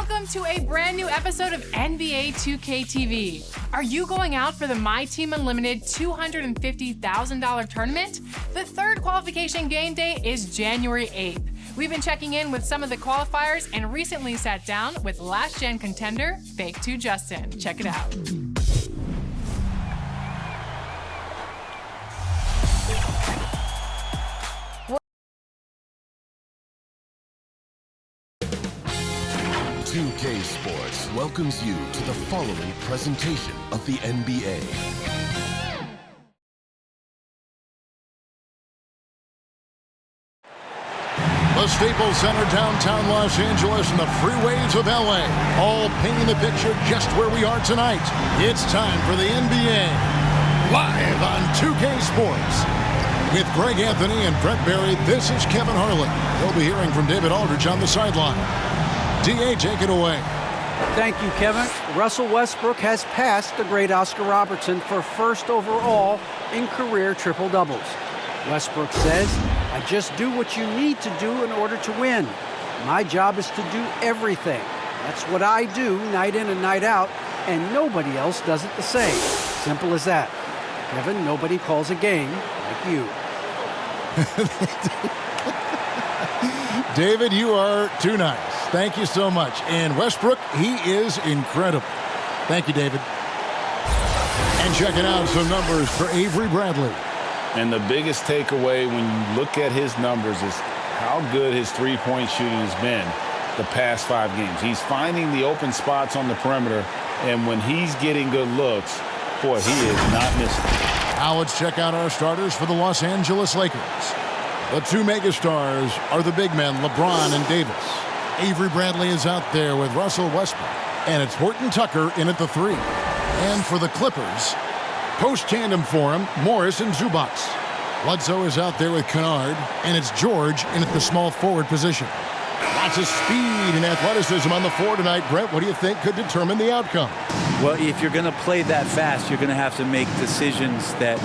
Welcome to a brand new episode of NBA 2K TV. Are you going out for the My Team Unlimited $250,000 tournament? The third qualification game day is January 8th. We've been checking in with some of the qualifiers and recently sat down with last-gen contender Fake 2 Justin. Check it out. UK Sports welcomes you to the following presentation of the NBA. The Staples Center, downtown Los Angeles, and the freeways of LA, all painting the picture just where we are tonight. It's time for the NBA, live on 2K Sports. With Greg Anthony and Brett Barry, this is Kevin Harlan. You'll be hearing from David Aldridge on the sideline. D.A., take it away. Thank you, Kevin. Russell Westbrook has passed the great Oscar Robertson for first overall in career triple-doubles. Westbrook says, I just do what you need to do in order to win. My job is to do everything. That's what I do night in and night out, and nobody else does it the same. Simple as that. Kevin, nobody calls a game like you. David, you are too nice. Thank you so much. And Westbrook, he is incredible. Thank you, David. And checking out some numbers for Avery Bradley. And the biggest takeaway when you look at his numbers is how good his three-point shooting has been the past 5 games. He's finding the open spots on the perimeter, and when he's getting good looks, boy, he is not missing. Now let's check out our starters for the Los Angeles Lakers. The two megastars are the big men, LeBron and Davis. Avery Bradley is out there with Russell Westbrook, and it's Horton Tucker in at the 3. And for the Clippers, post-tandem for him, Morris and Zubac. Bledsoe is out there with Kennard, and it's George in at the small forward position. Lots of speed and athleticism on the floor tonight. Brett, what do you think could determine the outcome? Well, if you're going to play that fast, you're going to have to make decisions that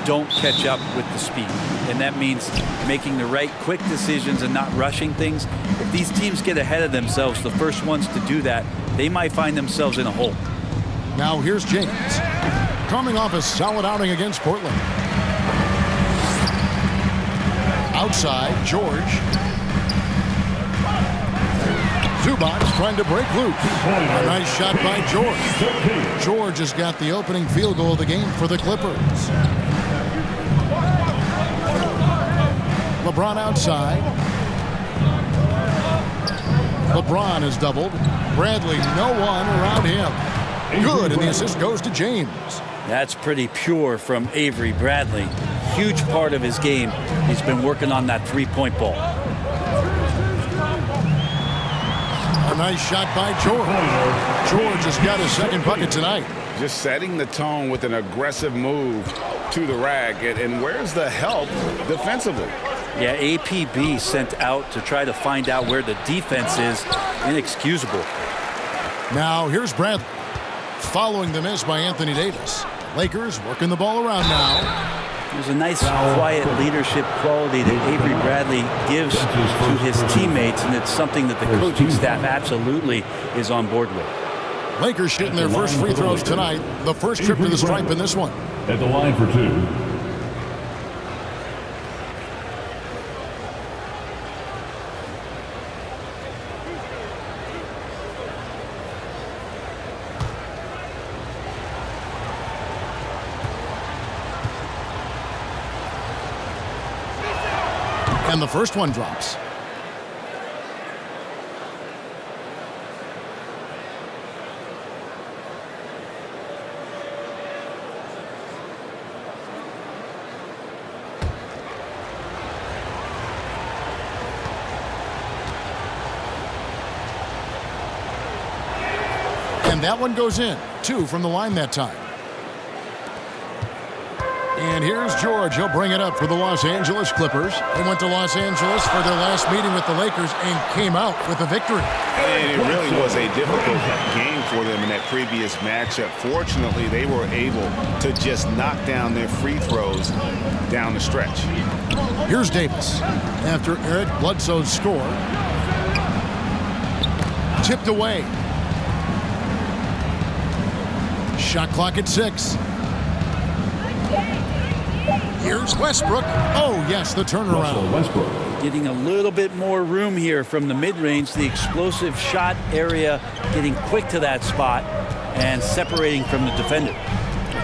don't catch up with the speed. And that means making the right quick decisions and not rushing things. If these teams get ahead of themselves, the first ones to do that, they might find themselves in a hole. Now here's James, coming off a solid outing against Portland. Outside, George. Zubac trying to break loose. A nice shot by George. George has got the opening field goal of the game for the Clippers. LeBron outside. LeBron is doubled. Bradley, no one around him. Good, and the assist goes to James. That's pretty pure from Avery Bradley. Huge part of his game. He's been working on that three-point ball. A nice shot by George. George has got his second bucket tonight. Just setting the tone with an aggressive move to the rack. And where's the help defensively? Yeah, APB sent out to try to find out where the defense is. Inexcusable. Now here's Bradley. Following the miss by Anthony Davis. Lakers working the ball around now. There's a nice quiet leadership quality that Avery Bradley gives to his teammates, and it's something that the coaching staff absolutely is on board with. Lakers shooting their first free throws tonight. The first trip to the stripe in this one. At the line for 2. And the first one drops. And that one goes in. 2 from the line that time. And here's George. He'll bring it up for the Los Angeles Clippers. They went to Los Angeles for their last meeting with the Lakers and came out with a victory. And it really was a difficult game for them in that previous matchup. Fortunately, they were able to just knock down their free throws down the stretch. Here's Davis after Eric Bledsoe's score. tipped away. Shot clock at 6. Here's Westbrook. Oh, yes, the turnaround. Westbrook. Getting a little bit more room here from the mid-range, the explosive shot area, getting quick to that spot and separating from the defender.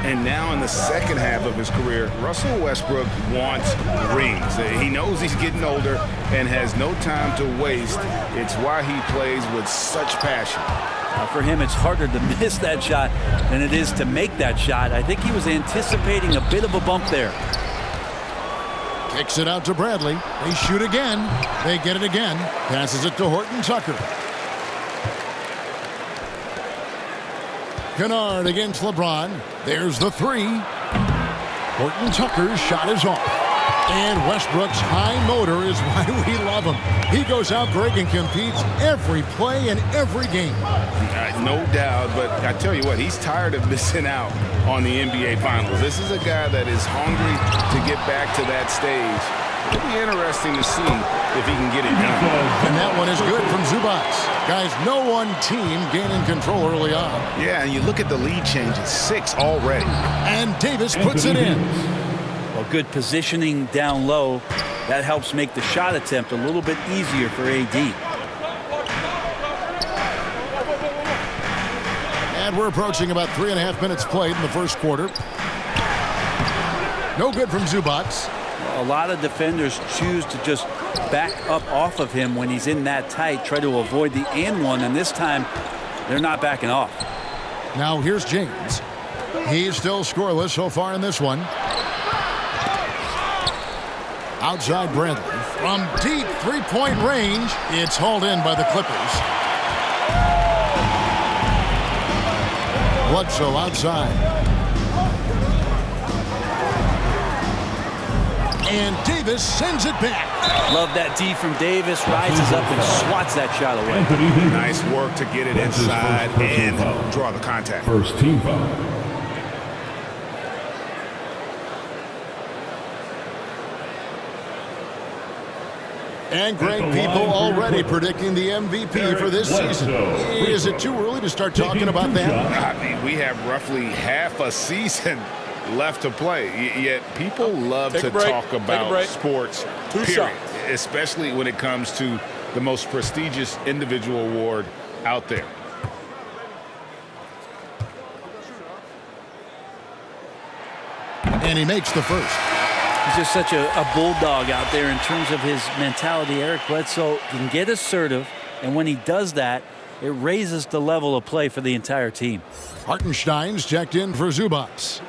And now in the second half of his career, Russell Westbrook wants rings. He knows he's getting older and has no time to waste. It's why he plays with such passion. For him, it's harder to miss that shot than it is to make that shot. I think he was anticipating a bit of a bump there. Kicks it out to Bradley. They shoot again. They get it again. Passes it to Horton Tucker. Kennard against LeBron. There's the 3. Horton Tucker's shot is off. And Westbrook's high motor is why we love him. He goes out, Greg, and competes every play and every game. No doubt, but I tell you what, he's tired of missing out on the NBA Finals. This is a guy that is hungry to get back to that stage. It'll be interesting to see if he can get it done. And that one is good from Zubac. Guys, no one team gaining control early on. Yeah, and you look at the lead changes, 6 already. And Davis puts it in. Well, good positioning down low. That helps make the shot attempt a little bit easier for AD. And we're approaching about 3.5 minutes played in the first quarter. No good from Zubac. A lot of defenders choose to just back up off of him when he's in that tight, try to avoid the and one, and this time they're not backing off. Now here's James. He's still scoreless so far in this one. Outside Bradley. From deep three-point range, it's hauled in by the Clippers. Bledsoe outside. And Davis sends it back. Love that D from Davis. Rises up and swats that shot away. Nice work to get it inside and draw the contact. First team foul. And Greg, people already predicting the MVP for this season. Is it too early to start talking about that? I mean, we have roughly half a season left to play, yet people love to talk about sports, period, especially when it comes to the most prestigious individual award out there. And he makes the first. He's just such a bulldog out there in terms of his mentality. Eric Bledsoe can get assertive, and when he does that, it raises the level of play for the entire team. Hartenstein's checked in for Zubac.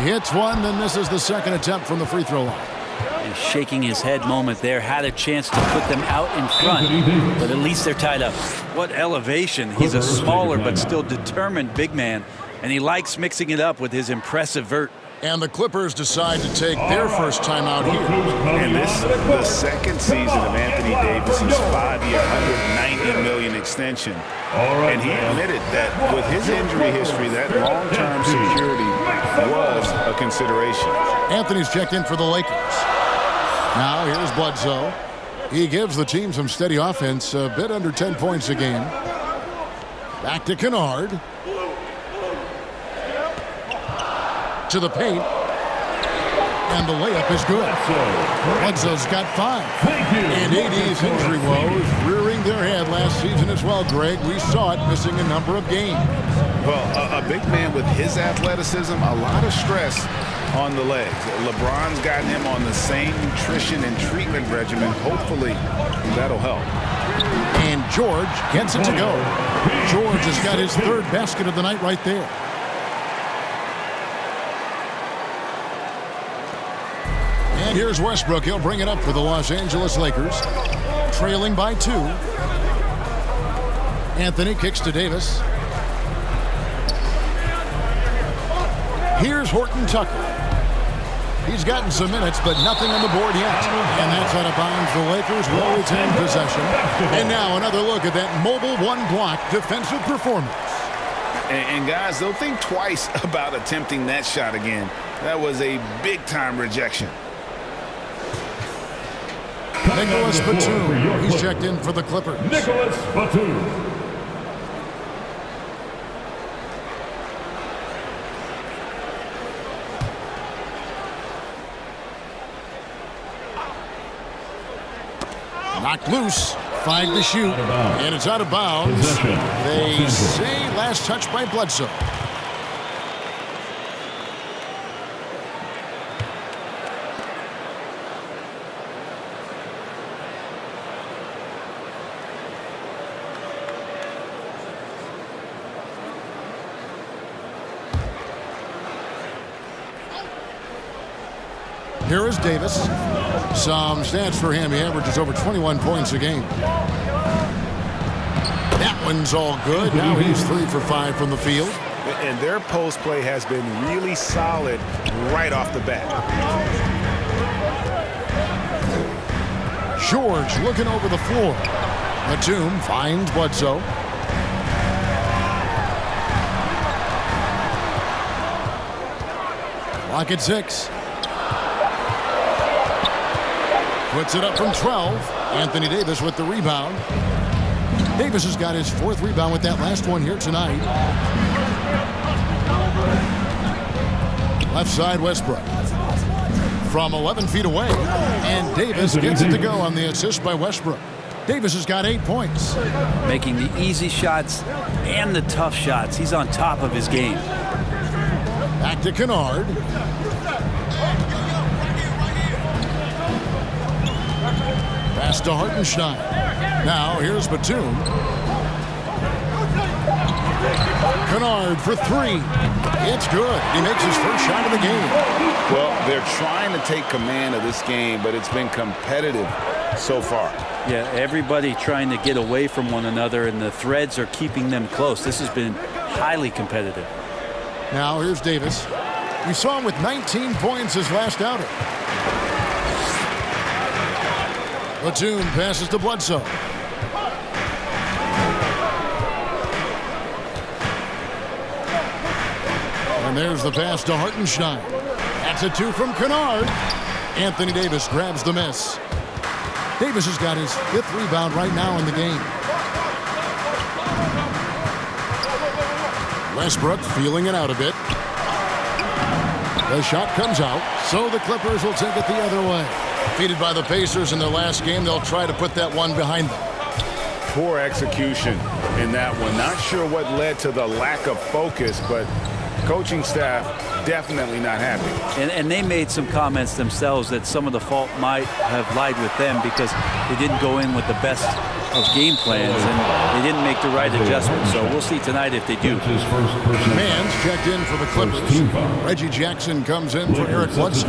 He hits one, then this is the second attempt from the free throw line. And shaking his head moment there. Had a chance to put them out in front, but at least they're tied up. What elevation. He's a smaller but still determined big man, and he likes mixing it up with his impressive vert. And the Clippers decide to take their first timeout here. And this is the second season of Anthony Davis's 5-year, $190 million extension. And he admitted that with his injury history, that long-term security was a consideration. Anthony's checked in for the Lakers. Now here's Bledsoe. He gives the team some steady offense, a bit under 10 points a game. Back to Kennard. To the paint. And the layup is good. Bledsoe's got 5. And AD's injury woes rearing their head last season as well, Greg. We saw it missing a number of games. Well, a big man with his athleticism, a lot of stress on the legs. LeBron's got him on the same nutrition and treatment regimen. Hopefully, that'll help. And George gets it to go. George has got his 3rd basket of the night right there. And here's Westbrook. He'll bring it up for the Los Angeles Lakers. Trailing by 2. Anthony kicks to Davis. Here's Horton Tucker. He's gotten some minutes, but nothing on the board yet. And that's out of bounds. The Lakers will retain possession. And now another look at that mobile one-block defensive performance. And guys, they'll think twice about attempting that shot again. That was a big-time rejection. Nicholas Batum. He's checked in for the Clippers. Nicholas Batum. Knocked loose. 5 to shoot. And it's out of bounds. They say last touch by Bledsoe. Here is Davis. Some stats for him. He averages over 21 points a game. That one's all good. Now he's 3 for 5 from the field. And their post play has been really solid right off the bat. George looking over the floor. Batum finds Bledsoe. Clock at 6. Puts it up from 12. Anthony Davis with the rebound. Davis has got his 4th rebound with that last one here tonight. Left side, Westbrook. From 11 feet away. And Davis gets it to go on the assist by Westbrook. Davis has got 8 points. Making the easy shots and the tough shots. He's on top of his game. Back to Kennard. Pass to Hartenstein. Now here's Batum. Kennard for 3. It's good. He makes his first shot of the game. Well, they're trying to take command of this game, but it's been competitive so far. Yeah, everybody trying to get away from one another, and the threads are keeping them close. This has been highly competitive. Now here's Davis. We saw him with 19 points his last outing. Batum passes to Bledsoe. And there's the pass to Hartenstein. That's a 2 from Kennard. Anthony Davis grabs the miss. Davis has got his 5th rebound right now in the game. Westbrook feeling it out a bit. The shot comes out, so the Clippers will take it the other way. Defeated by the Pacers in their last game, they'll try to put that one behind them. Poor execution in that one. Not sure what led to the lack of focus, but coaching staff definitely not happy. And they made some comments themselves that some of the fault might have lied with them because they didn't go in with the best of game plans and they didn't make the right adjustments. So we'll see tonight if they do. Mann's checked in for the Clippers. Reggie Jackson comes in for Eric Bledsoe.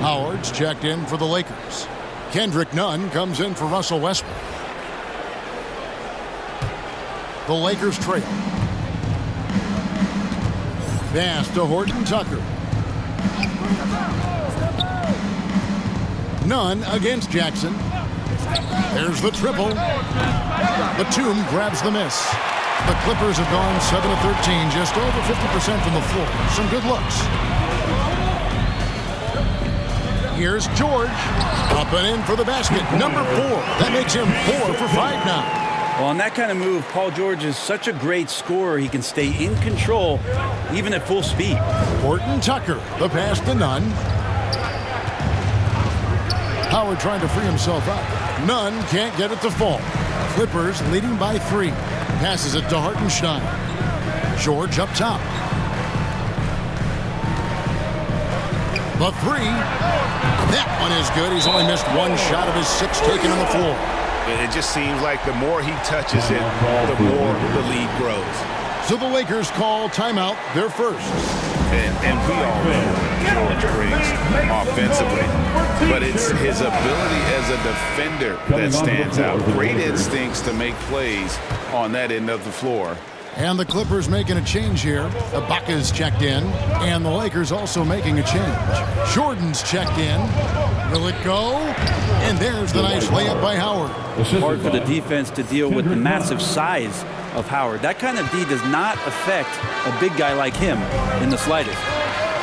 Howard's checked in for the Lakers. Kendrick Nunn comes in for Russell Westbrook. The Lakers trail. Pass to Horton Tucker. Nunn against Jackson. There's the triple. Batum grabs the miss. The Clippers have gone 7 of 13, just over 50% from the floor. Some good looks. Here's George. Up and in for the basket. Number 4. That makes him 4 for 5 now. Well, on that kind of move, Paul George is such a great scorer. He can stay in control, even at full speed. Horton Tucker, the pass to Nunn. Howard trying to free himself up. Nunn can't get it to fall. Clippers leading by 3. Passes it to Hartenstein. George up top. The 3. That one is good. He's only missed 1 shot of his 6 taken on the floor. It just seems like the more he touches it, the more the lead grows. So the Lakers call timeout, their first. And we all know George brings offensively, but it's his ability as a defender that stands out. Great instincts to make plays on that end of the floor. And the Clippers making a change here. Ibaka's checked in, and the Lakers also making a change. Jordan's checked in. Will it go? And there's the nice layup by Howard. Hard for the defense to deal with the massive size of Howard. That kind of D does not affect a big guy like him in the slightest.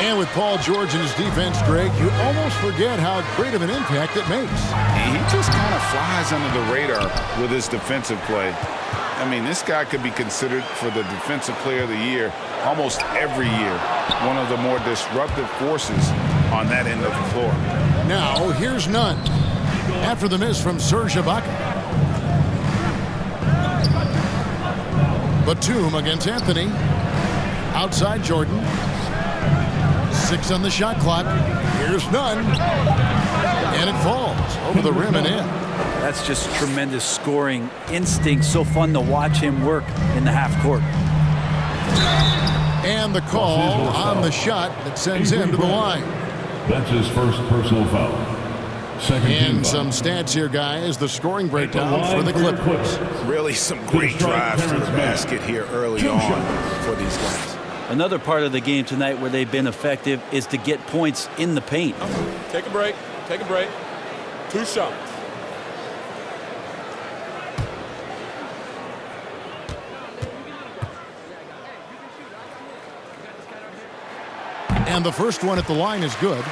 And with Paul George and his defense, Greg, you almost forget how great of an impact it makes. He just kind of flies under the radar with his defensive play. I mean, this guy could be considered for the Defensive Player of the Year almost every year. One of the more disruptive forces on that end of the floor. Now, here's none. After the miss from Serge Ibaka. Batum against Anthony. Outside Jordan. 6 on the shot clock. Here's none. And it falls over the rim and in. That's just tremendous scoring instinct. So fun to watch him work in the half court. And the call on the shot that sends him to the line. That's his first personal foul. Second and some stats here, guys. The scoring breakdown for the Clippers. Really some great drives to the basket here early on for these guys. Another part of the game tonight where they've been effective is to get points in the paint. Take a break. Take a break. 2 shots. And the first one at the line is good.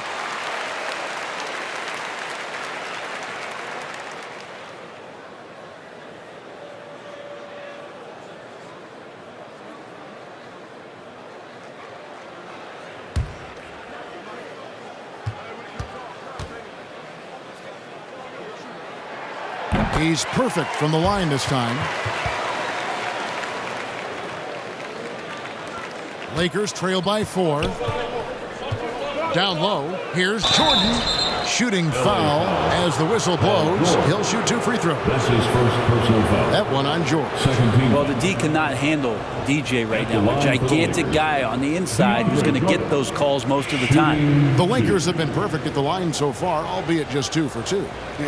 He's perfect from the line this time. Lakers trail by 4. Down low, here's Jordan. Shooting foul as the whistle blows. He'll shoot 2 free throws. That's his first personal foul. That one on George. Well, the D cannot handle DJ right now. A gigantic guy on the inside who's going to get those calls most of the time. The Lakers have been perfect at the line so far, albeit just 2 for 2.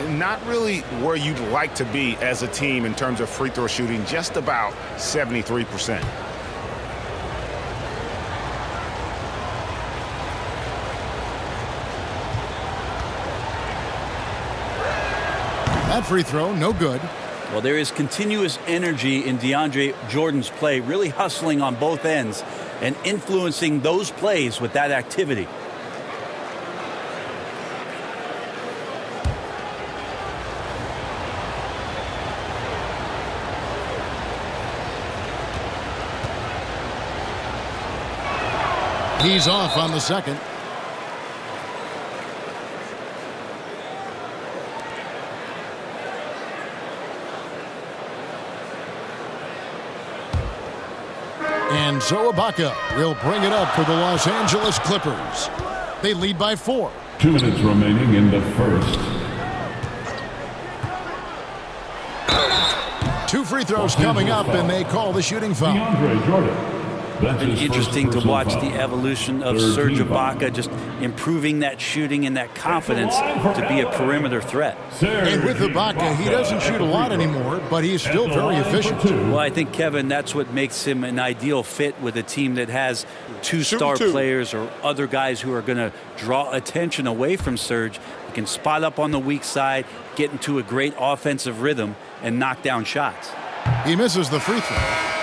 Not really where you'd like to be as a team in terms of free throw shooting, just about 73%. That free throw, no good. Well, there is continuous energy in DeAndre Jordan's play, really hustling on both ends and influencing those plays with that activity. He's off on the second. And so Ibaka will bring it up for the Los Angeles Clippers. They lead by 4. 2 minutes remaining in the first. 2 free throws coming up, and they call the shooting foul. DeAndre Jordan. That's Been his interesting first to watch personal the foul. evolution of 13 Serge foul. Ibaka, just improving that shooting and that confidence to be a perimeter threat. And with Ibaka, he doesn't shoot a lot anymore, but he's still very efficient. Well, I think, Kevin, that's what makes him an ideal fit with a team that has 2 star players or other guys who are going to draw attention away from Serge. He can spot up on the weak side, get into a great offensive rhythm, and knock down shots. He misses the free throw.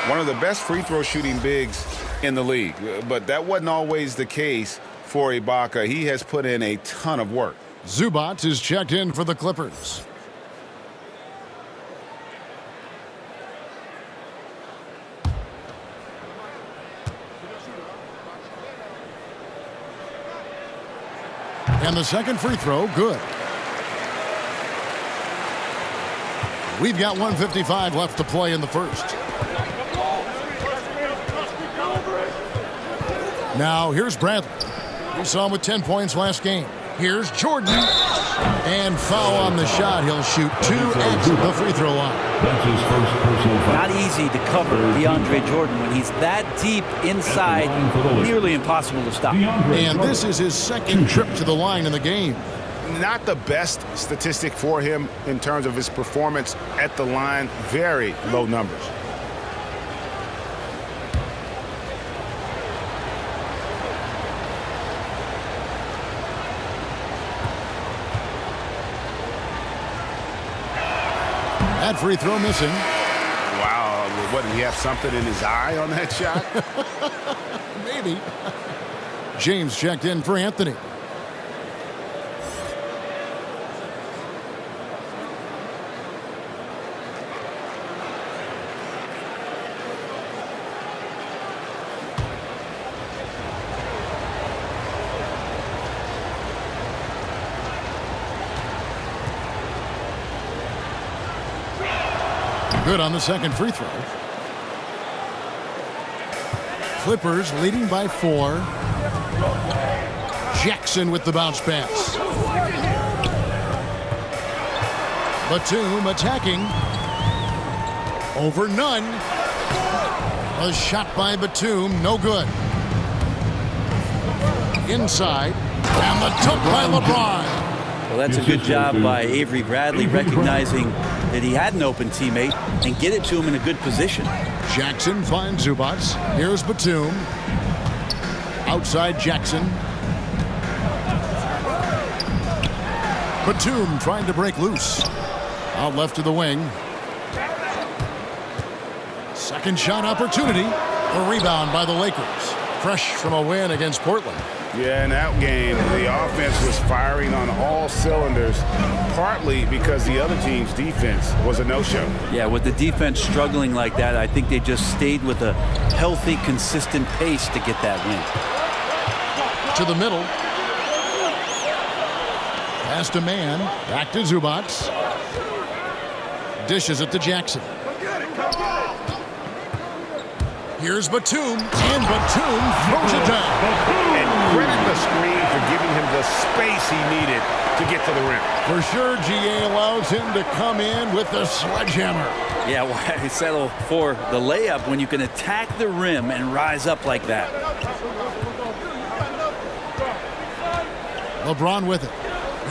One of the best free throw shooting bigs in the league, but that wasn't always the case for Ibaka. He has put in a ton of work. Zubac is checked in for the Clippers. And the second free throw, good. We've got 1:55 left to play in the first. Now here's Bradley. We saw him with 10 points last game. Here's Jordan. And foul on the shot. He'll shoot 2 at the free throw line. That's his first personal foul. Not easy to cover DeAndre Jordan when he's that deep inside, nearly impossible to stop. And this is his second trip to the line in the game. Not the best statistic for him in terms of his performance at the line. Very low numbers. That free throw missing. Wow, what, did he have something in his eye on that shot? Maybe. James checked in for Anthony. Good on the second free throw. Clippers leading by 4. Jackson with the bounce pass. Batum attacking. Over none. A shot by Batum, no good. Inside. And the dunk by LeBron. Well, that's a good job by Avery Bradley, recognizing that he had an open teammate and get it to him in a good position. Jackson finds Zubac. Here's Batum. Outside Jackson. Batum trying to break loose. Out left to the wing. Second shot opportunity. A rebound by the Lakers. Fresh from a win against Portland. Yeah, in that game, the offense was firing on all cylinders, partly because the other team's defense was a no-show. Yeah, with the defense struggling like that, I think they just stayed with a healthy, consistent pace to get that win. To the middle. Past a man. Back to Zubac. Dishes it to Jackson. Here's Batum, and Batum throws it down. And credit the screen for giving him the space he needed to get to the rim. For sure, GA allows him to come in with the sledgehammer. Yeah, why settle for the layup when you can attack the rim and rise up like that? LeBron with it.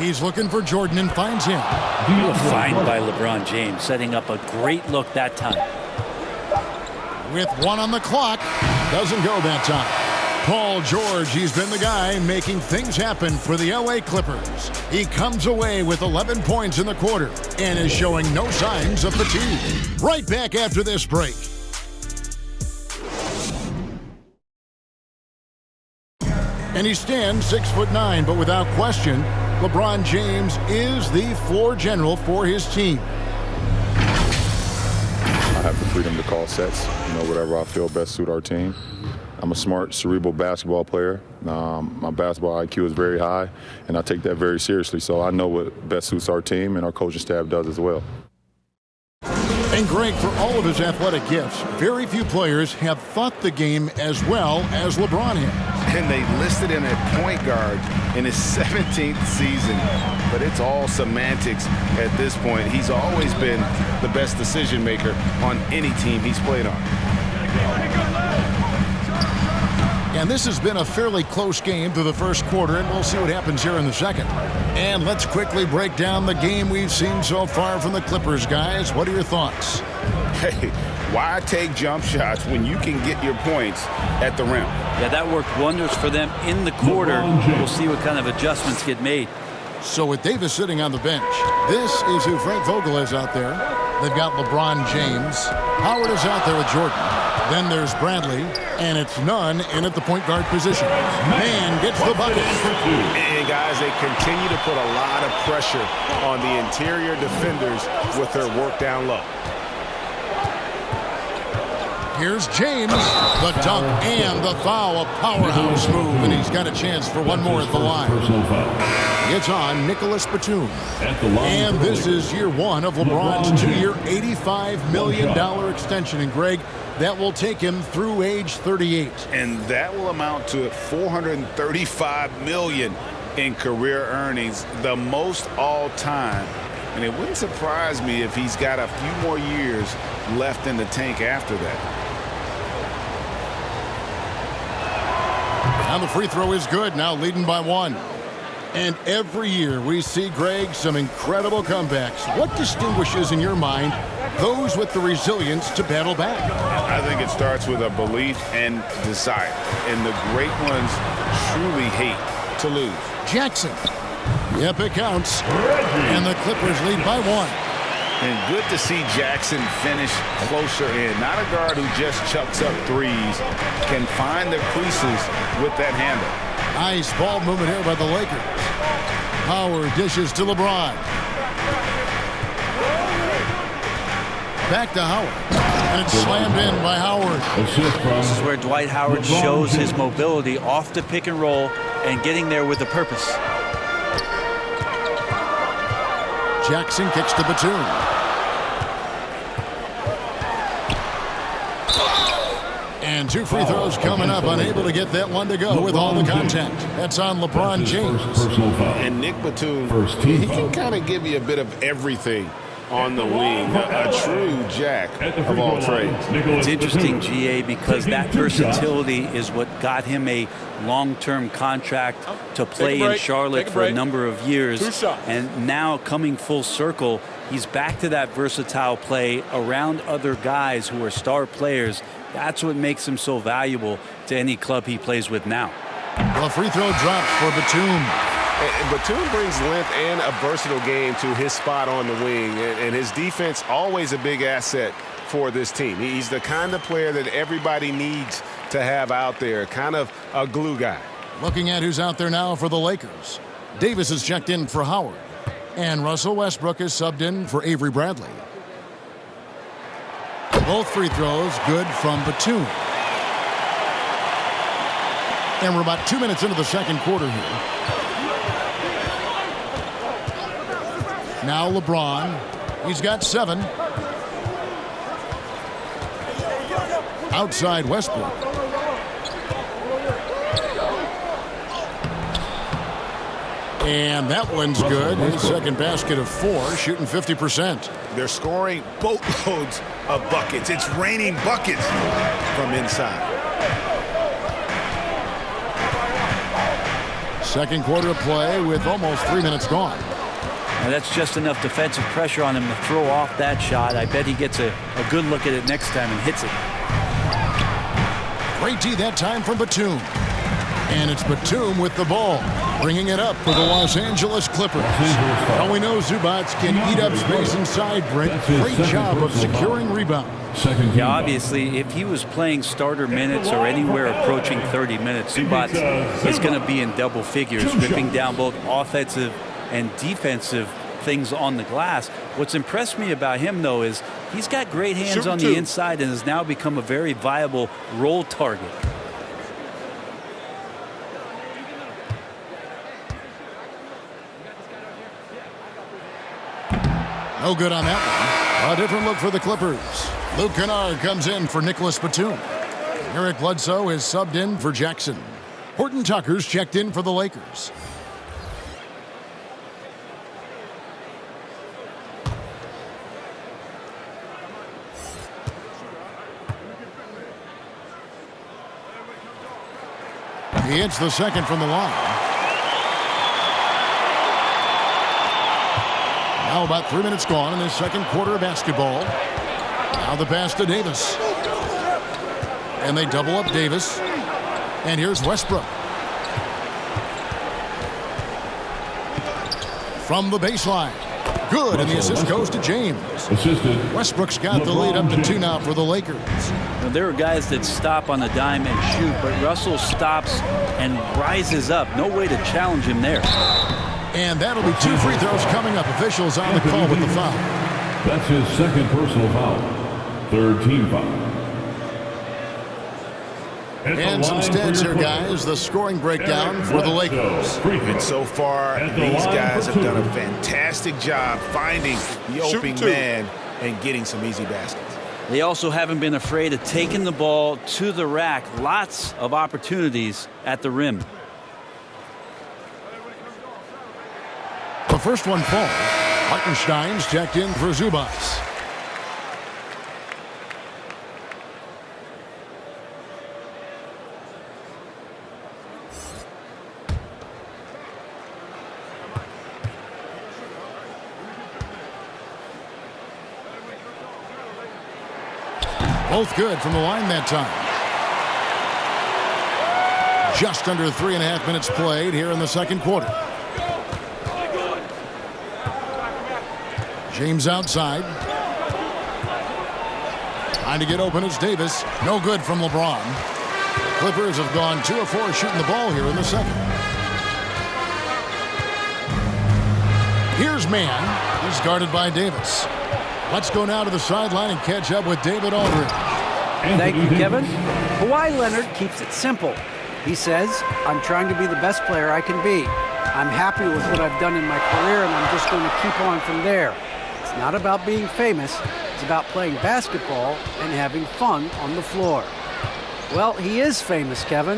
He's looking for Jordan and finds him. Fine by LeBron James, setting up a great look that time. With 1 on the clock. Doesn't go that time. Paul George, he's been the guy making things happen for the LA Clippers. He comes away with 11 points in the quarter and is showing no signs of fatigue. Right back after this break. And he stands 6'9", but without question, LeBron James is the floor general for his team. I have the freedom to call sets, whatever I feel best suit our team. I'm a smart, cerebral basketball player. My basketball IQ is very high, and I take that very seriously. So I know what best suits our team, and our coaching staff does as well. And Greg, for all of his athletic gifts, very few players have thought the game as well as LeBron has. And they listed him at point guard in his 17th season. But it's all semantics at this point. He's always been the best decision maker on any team he's played on. And this has been a fairly close game through the first quarter, and we'll see what happens here in the second. And let's quickly break down the game we've seen so far from the Clippers, guys. What are your thoughts? Hey, why take jump shots when you can get your points at the rim? Yeah, that worked wonders for them in the quarter. We'll see what kind of adjustments get made. So with Davis sitting on the bench, this is who Frank Vogel is out there. They've got LeBron James. Howard is out there with Jordan. Then there's Bradley, and it's Nunn in at the point guard position. Man gets the bucket. And guys, they continue to put a lot of pressure on the interior defenders with their work down low. Here's James, the dunk and the foul, a powerhouse move, and he's got a chance for one more at the line. It's on Nicholas Batum. And this is year one of LeBron's two-year, $85 million extension. And Greg, that will take him through age 38. And that will amount to $435 million in career earnings, the most all time. And it wouldn't surprise me if he's got a few more years left in the tank after that. And the free throw is good, now leading by 1. And every year we see, Greg, some incredible comebacks. What distinguishes, in your mind, those with the resilience to battle back? I think it starts with a belief and desire. And the great ones truly hate to lose. Jackson. Yep, it counts. And the Clippers lead by 1. And good to see Jackson finish closer in. Not a guard who just chucks up threes, can find the creases with that handle. Nice ball movement here by the Lakers. Howard dishes to LeBron. Back to Howard. And it's slammed in by Howard. This is where Dwight Howard shows his mobility off the pick and roll and getting there with a purpose. Jackson kicks to Batum. And 2 free throws coming up. Unable to get that one to go with all the contact. That's on LeBron James. And Nick Batum, he can kind of give you a bit of everything on the wing. A true jack of all trades. It's interesting, GA, because that versatility is what got him a long-term contract to play in Charlotte for a number of years. And now coming full circle, he's back to that versatile play around other guys who are star players. That's what makes him so valuable to any club he plays with now. Well, free throw dropped for Batum. And Batum brings length and a versatile game to his spot on the wing, and his defense always a big asset for this team. He's the kind of player that everybody needs to have out there, kind of a glue guy. Looking at who's out there now for the Lakers. Davis is checked in for Howard, and Russell Westbrook is subbed in for Avery Bradley. Both free throws good from Batum. And we're about 2 minutes into the second quarter here. Now LeBron, he's got 7. Outside Westbrook. And that one's good. His second basket of 4, shooting 50%. They're scoring boatloads of buckets. It's raining buckets from inside. Second quarter of play with almost 3 minutes gone. Now that's just enough defensive pressure on him to throw off that shot. I bet he gets a good look at it next time and hits it. Great D that time from Batum. And it's Batum with the ball, bringing it up for the Los Angeles Clippers. Now we know Zubac can eat up space inside. Great job of securing rebound. Yeah, obviously, if he was playing starter minutes or anywhere approaching 30 minutes, Zubac is going to be in double figures, ripping down both offensive and defensive things on the glass. What's impressed me about him, though, is he's got great hands on the inside and has now become a very viable roll target. No good on that one. A different look for the Clippers. Luke Kennard comes in for Nicholas Batum. Eric Bledsoe is subbed in for Jackson. Horton Tucker's checked in for the Lakers. He hits the second from the line. Now about 3 minutes gone in this second quarter of basketball. Now the pass to Davis. And they double up Davis. And here's Westbrook. From the baseline. Good, and the assist goes to James. Westbrook's got the lead up to 2 now for the Lakers. Now, there are guys that stop on the dime and shoot, but Russell stops and rises up. No way to challenge him there. And that'll be 2 free throws coming up. Officials on the call with the foul. That's his second personal foul. Third team foul. And some stats here, guys. The scoring breakdown for the Lakers. And so far, these guys have done a fantastic job finding the open man and getting some easy baskets. They also haven't been afraid of taking the ball to the rack. Lots of opportunities at the rim. The first one falls. Hartenstein's checked in for Zubac. Both good from the line that time. Just under 3.5 minutes played here in the second quarter. James outside. Trying to get open is Davis. No good from LeBron. The Clippers have gone 2 of 4 shooting the ball here in the second. Here's Mann. He's guarded by Davis. Let's go now to the sideline and catch up with David Aldridge. Thank you, Kevin. Kawhi Leonard keeps it simple. He says, I'm trying to be the best player I can be. I'm happy with what I've done in my career, and I'm just going to keep on from there. It's not about being famous. It's about playing basketball and having fun on the floor. Well, he is famous, Kevin,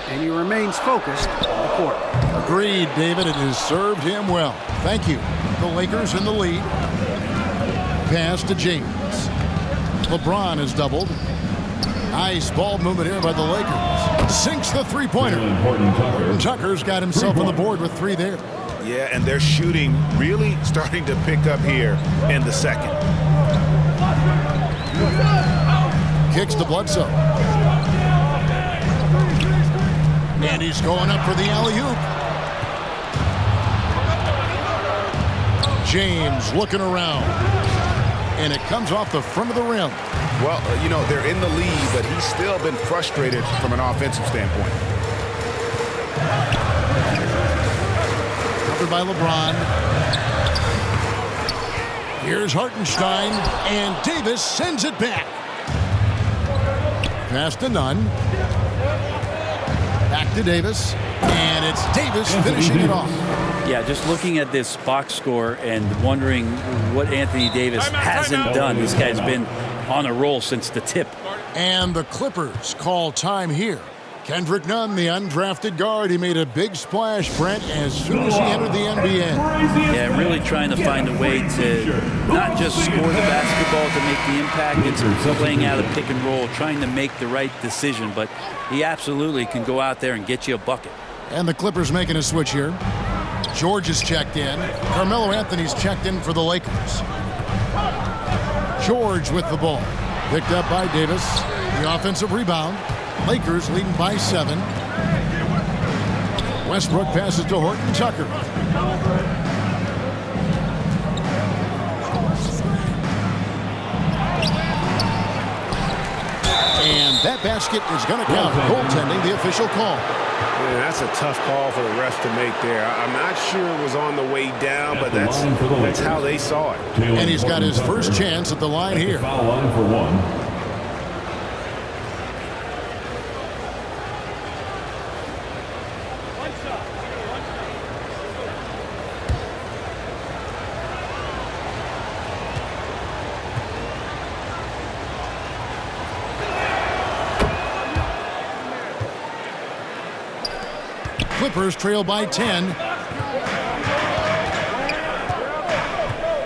and he remains focused on the court. Agreed, David. It has served him well. Thank you. The Lakers in the lead. Pass to James. LeBron is doubled. Nice ball movement here by the Lakers. Sinks the three-pointer. Tucker's got himself on the board with 3 there. Yeah, and their shooting really starting to pick up here in the second. Kicks to Bledsoe. And he's going up for the alley-oop. James looking around. And it comes off the front of the rim. Well, you know, they're in the lead, but he's still been frustrated from an offensive standpoint. Covered by LeBron. Here's Hartenstein, and Davis sends it back. Pass to Nunn. Back to Davis, and it's Davis finishing it off. Yeah, just looking at this box score and wondering what Anthony Davis hasn't done. This guy's been on a roll since the tip. And the Clippers call time here. Kendrick Nunn, the undrafted guard, he made a big splash, Brent, as soon as he entered the NBA. Yeah, really trying to find a way to not just score the basketball to make the impact. It's playing out a pick and roll, trying to make the right decision. But he absolutely can go out there and get you a bucket. And the Clippers making a switch here. George is checked in. Carmelo Anthony's checked in for the Lakers. George with the ball. Picked up by Davis. The offensive rebound. Lakers leading by 7. Westbrook passes to Horton Tucker. And that basket is going to count. Goaltending, the official call. Man, that's a tough call for the refs to make there. I'm not sure it was on the way down, but that's how they saw it. And he's got his first chance at the line here. Foul line for 1. Clippers trail by 10.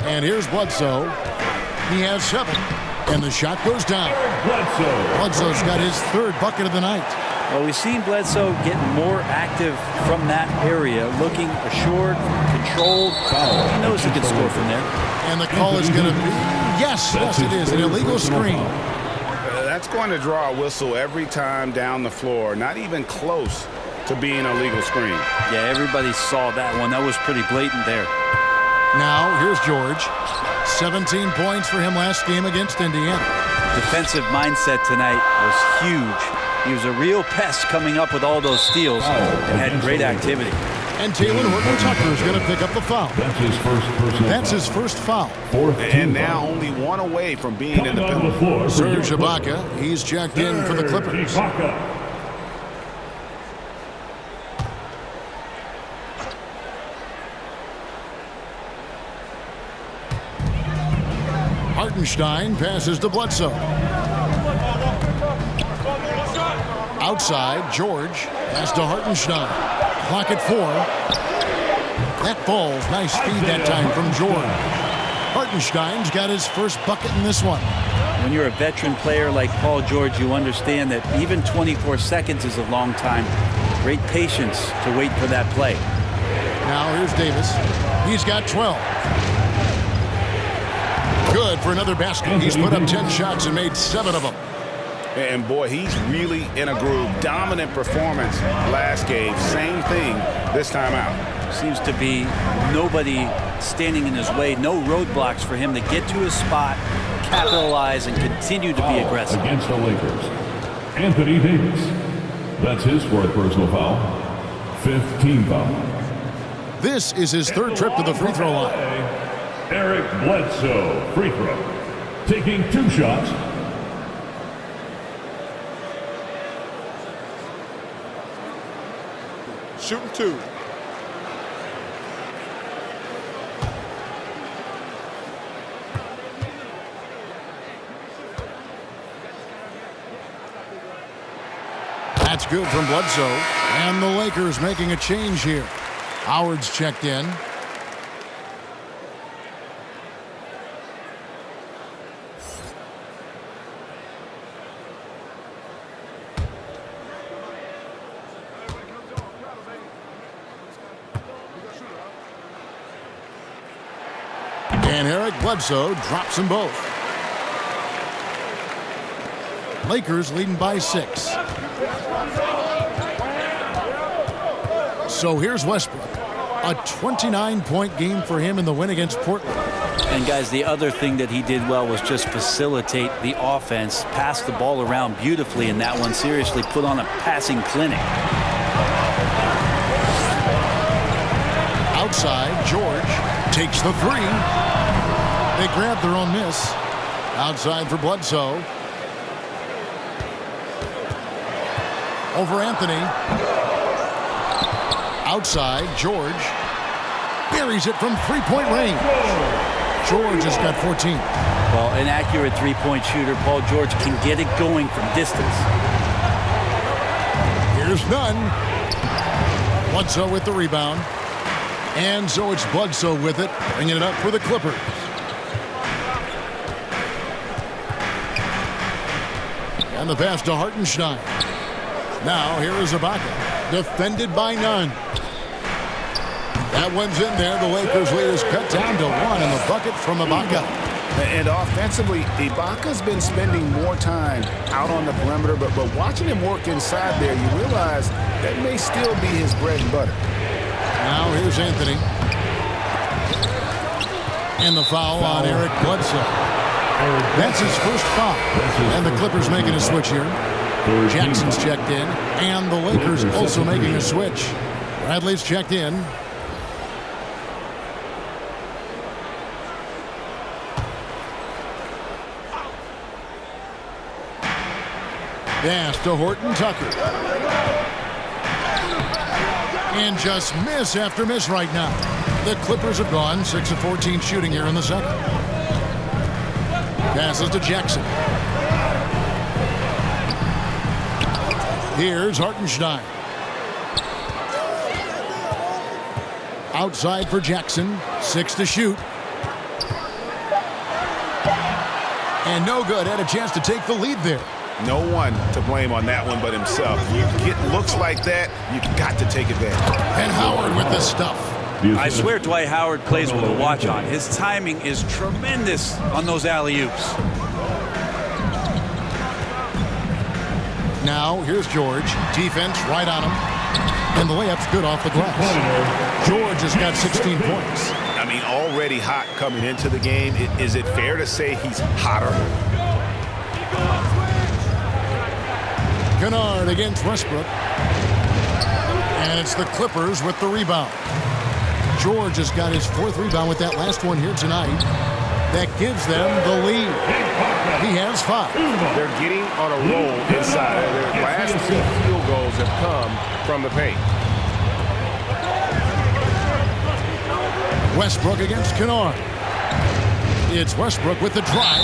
And here's Bledsoe. He has 7. And the shot goes down. Bledsoe's got his 3rd bucket of the night. Well, we've seen Bledsoe get more active from that area, looking assured, controlled. He knows he can score from there. And the call is going to be, yes, it is, an illegal screen. That's going to draw a whistle every time down the floor. Not even close to being a legal screen. Yeah, everybody saw that one. That was pretty blatant there. Now, here's George. 17 points for him last game against Indiana. Defensive mindset tonight was huge. He was a real pest coming up with all those steals and had great activity. And Taylor Horton Tucker is going to pick up the foul. That's his first personal That's his first foul. And now only 1 away from being in the penalty. Serge Ibaka, he's checked in for the Clippers. Hartenstein passes to Bledsoe. Outside, George pass to Hartenstein. Clock at 4. That falls. Nice speed that time from George. Hartenstein's got his first bucket in this one. When you're a veteran player like Paul George, you understand that even 24 seconds is a long time. Great patience to wait for that play. Now here's Davis. He's got 12. Good for another basket. He's put up 10 shots and made 7 of them. And boy, he's really in a groove. Dominant performance last game. Same thing this time out. Seems to be nobody standing in his way. No roadblocks for him to get to his spot, capitalize, and continue to be aggressive. Against the Lakers, Anthony Davis. That's his 4th personal foul. 5th team foul. This is his third trip to the free throw line. Eric Bledsoe, free throw. Taking 2 shots. Shooting 2. That's good from Bledsoe. And the Lakers making a change here. Howard's checked in. And Eric Bledsoe drops them both. Lakers leading by 6. So here's Westbrook. A 29-point game for him in the win against Portland. And guys, the other thing that he did well was just facilitate the offense, pass the ball around beautifully in that one, seriously put on a passing clinic. Outside, George takes the 3. They grab their own miss. Outside for Bledsoe. Over Anthony. Outside, George buries it from 3-point range. George has got 14. Well, an accurate 3-point shooter, Paul George, can get it going from distance. Here's Nunn. Bledsoe with the rebound. And so it's Bledsoe with it, bringing it up for the Clippers. And the pass to Hartenstein. Now here is Ibaka, defended by Nunn. That one's in there. The Lakers lead is cut down to 1 in the bucket from Ibaka. And offensively, Ibaka's been spending more time out on the perimeter, but watching him work inside there, you realize that may still be his bread and butter. Now here's Anthony. And the foul on Eric Bledsoe. That's his first foul. And the Clippers making a switch here. Jackson's checked in. And the Lakers also making a switch. Bradley's checked in. Pass to Horton Tucker. And just miss after miss right now. The Clippers have gone 6 of 14 shooting here in the second. Passes to Jackson. Here's Hartenstein. Outside for Jackson. 6 to shoot. And no good. Had a chance to take the lead there. No one to blame on that one but himself. You get looks like that, you've got to take advantage. And Howard with the stuff. I swear Dwight Howard plays with a watch on. His timing is tremendous on those alley-oops. Now, here's George. Defense right on him. And the layup's good off the glass. George has got 16 points. I mean, already hot coming into the game. Is it fair to say he's hotter? Kennard against Westbrook. And it's the Clippers with the rebound. George has got his 4th rebound with that last one here tonight. That gives them the lead. He has 5. They're getting on a roll inside. Their last 3 field goals have come from the paint. Westbrook against Kennard. It's Westbrook with the drive.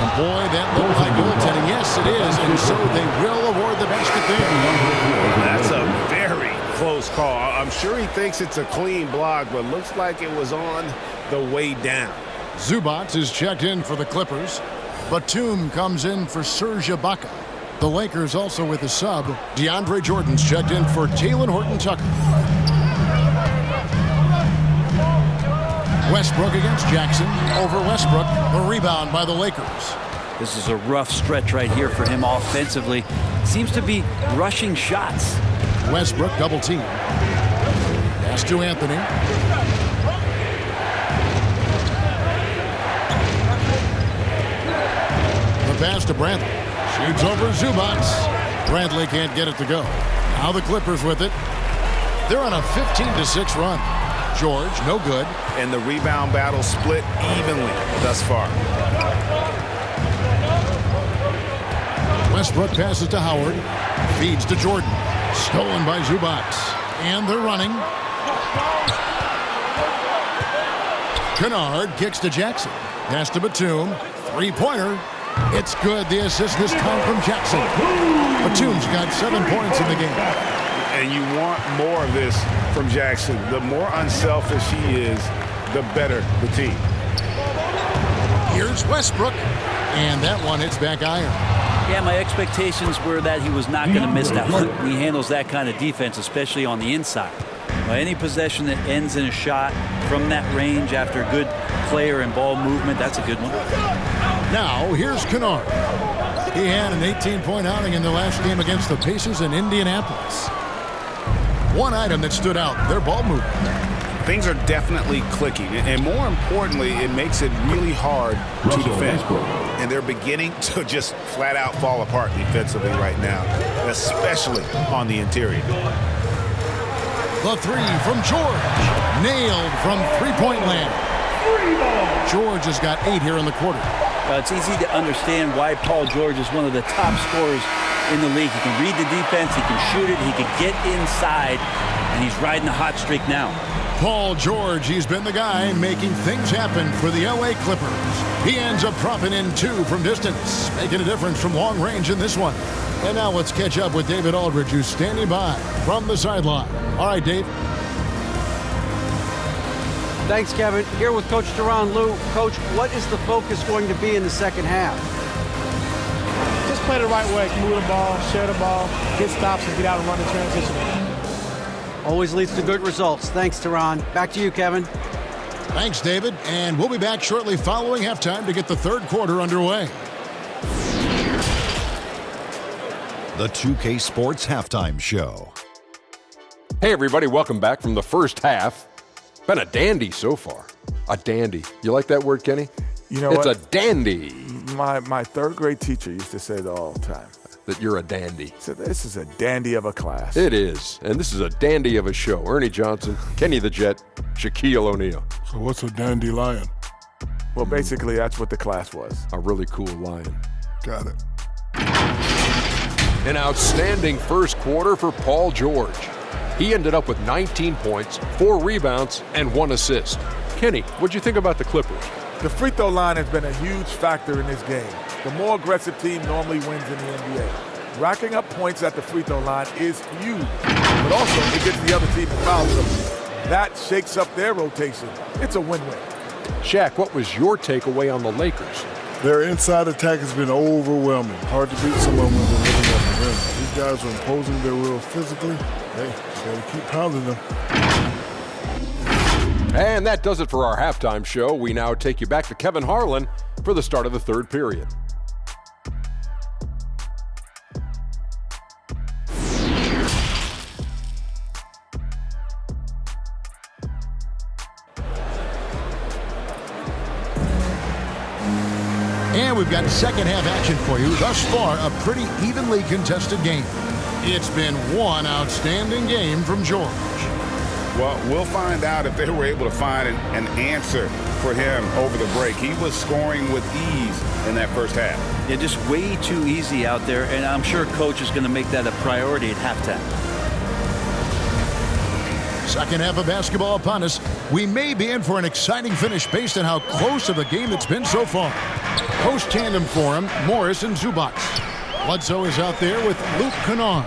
And boy, that looked like goaltending. Yes, it is. And so they will award the basket there. That's a very close call. I'm sure he thinks it's a clean block, but looks like it was on the way down. Zubac is checked in for the Clippers. Batum comes in for Serge Ibaka. The Lakers also with a sub. DeAndre Jordan's checked in for Talen Horton-Tucker. Westbrook against Jackson. Over Westbrook. A rebound by the Lakers. This is a rough stretch right here for him offensively. Seems to be rushing shots. Westbrook double team. Pass to Anthony. The pass to Bradley. Shoots over Zubac. Bradley can't get it to go. Now the Clippers with it. They're on a 15-6 run. George, no good. And the rebound battle split evenly thus far. Westbrook passes to Howard. Feeds to Jordan. Stolen by Zubac. And they're running. Kennard kicks to Jackson. Pass to Batum. Three-pointer. It's good. The assist this time from Jackson. Batum's got 7 points in the game. And you want more of this from Jackson. The more unselfish he is, the better the team. Here's Westbrook. And that one hits back iron. Yeah, my expectations were that he was not going to miss that one. He handles that kind of defense, especially on the inside. Any possession that ends in a shot from that range after good player and ball movement, that's a good one. Now, here's Kennard. He had an 18-point outing in the last game against the Pacers in Indianapolis. One item that stood out, their ball movement. Things are definitely clicking, and more importantly, it makes it really hard to defend. And they're beginning to just flat out fall apart defensively right now, especially on the interior. The three from George. Nailed from three-point land. George has got 8 here in the quarter. It's easy to understand why Paul George is one of the top scorers in the league. He can read the defense, he can shoot it, he can get inside, and he's riding a hot streak now. Paul George, he's been the guy making things happen for the LA Clippers. He ends up dropping in 2 from distance, making a difference from long range in this one. And now let's catch up with David Aldridge, who's standing by from the sideline. All right, Dave. Thanks, Kevin. Here with Coach Teron Lue. Coach, what is the focus going to be in the second half? Just play the right way. Move the ball, share the ball, get stops, and get out and run the transition. Always leads to good results. Thanks, Teron. Back to you, Kevin. Thanks, David. And we'll be back shortly following halftime to get the third quarter underway. The 2K Sports Halftime Show. Hey, everybody. Welcome back from the first half. Been a dandy so far. A dandy. You like that word, Kenny? You know it's what? A dandy. My third grade teacher used to say that all the time. That you're a dandy. So this is a dandy of a class. It is. And this is a dandy of a show. Ernie Johnson, Kenny the Jet, Shaquille O'Neal. So what's a dandelion? Well, basically, that's what the class was. A really cool lion. Got it. An outstanding first quarter for Paul George. He ended up with 19 points, 4 rebounds, and 1 assist. Kenny, what'd you think about the Clippers? The free throw line has been a huge factor in this game. The more aggressive team normally wins in the NBA. Racking up points at the free throw line is huge, but also it gets the other team in foul trouble. That shakes up their rotation. It's a win-win. Shaq, what was your takeaway on the Lakers? Their inside attack has been overwhelming. Hard to beat someone when they're living at the rim. These guys are imposing their will physically. Hey, you gotta keep pounding them. And that does it for our halftime show. We now take you back to Kevin Harlan for the start of the third period. And we've got second half action for you. Thus far, a pretty evenly contested game. It's been one outstanding game from George. Well, we'll find out if they were able to find an answer for him over the break. He was scoring with ease in that first half. Yeah, just way too easy out there, and I'm sure Coach is going to make that a priority at halftime. Second half of basketball upon us. We may be in for an exciting finish based on how close of a game it's been so far. Post tandem for him, Morris and Zubac. Bledsoe is out there with Luke Kennard.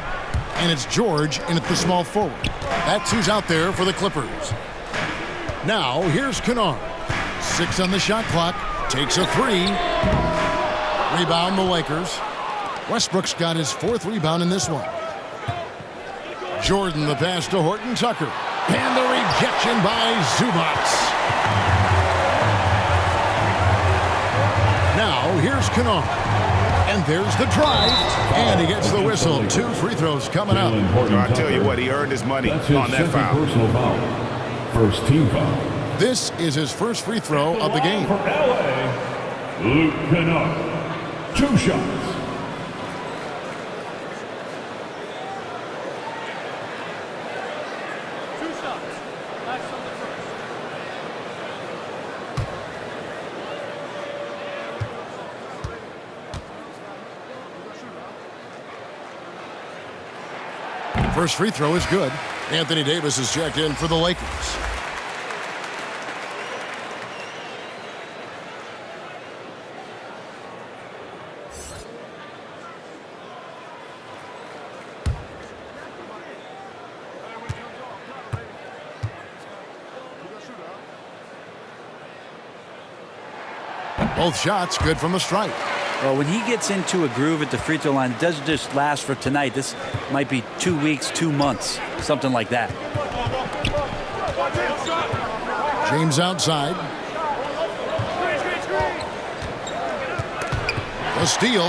And it's George in at the small forward. That's who's out there for the Clippers. Now, here's Kennard. 6 on the shot clock. Takes a 3. Rebound the Lakers. Westbrook's got his 4th rebound in this one. Jordan the pass to Horton Tucker. And the rejection by Zubac. Now, here's Kennard. And there's the drive. And he gets the whistle. 2 free throws coming up. I tell you what, he earned his money on that foul. Personal foul. First team foul. This is his first free throw of the game. For LA, Luke Kennard. 2 shots. First free throw is good. Anthony Davis is checked in for the Lakers. Both shots good from the stripe. Well, when he gets into a groove at the free throw line, it doesn't just last for tonight. This might be 2 weeks, 2 months, something like that. James outside. A steal.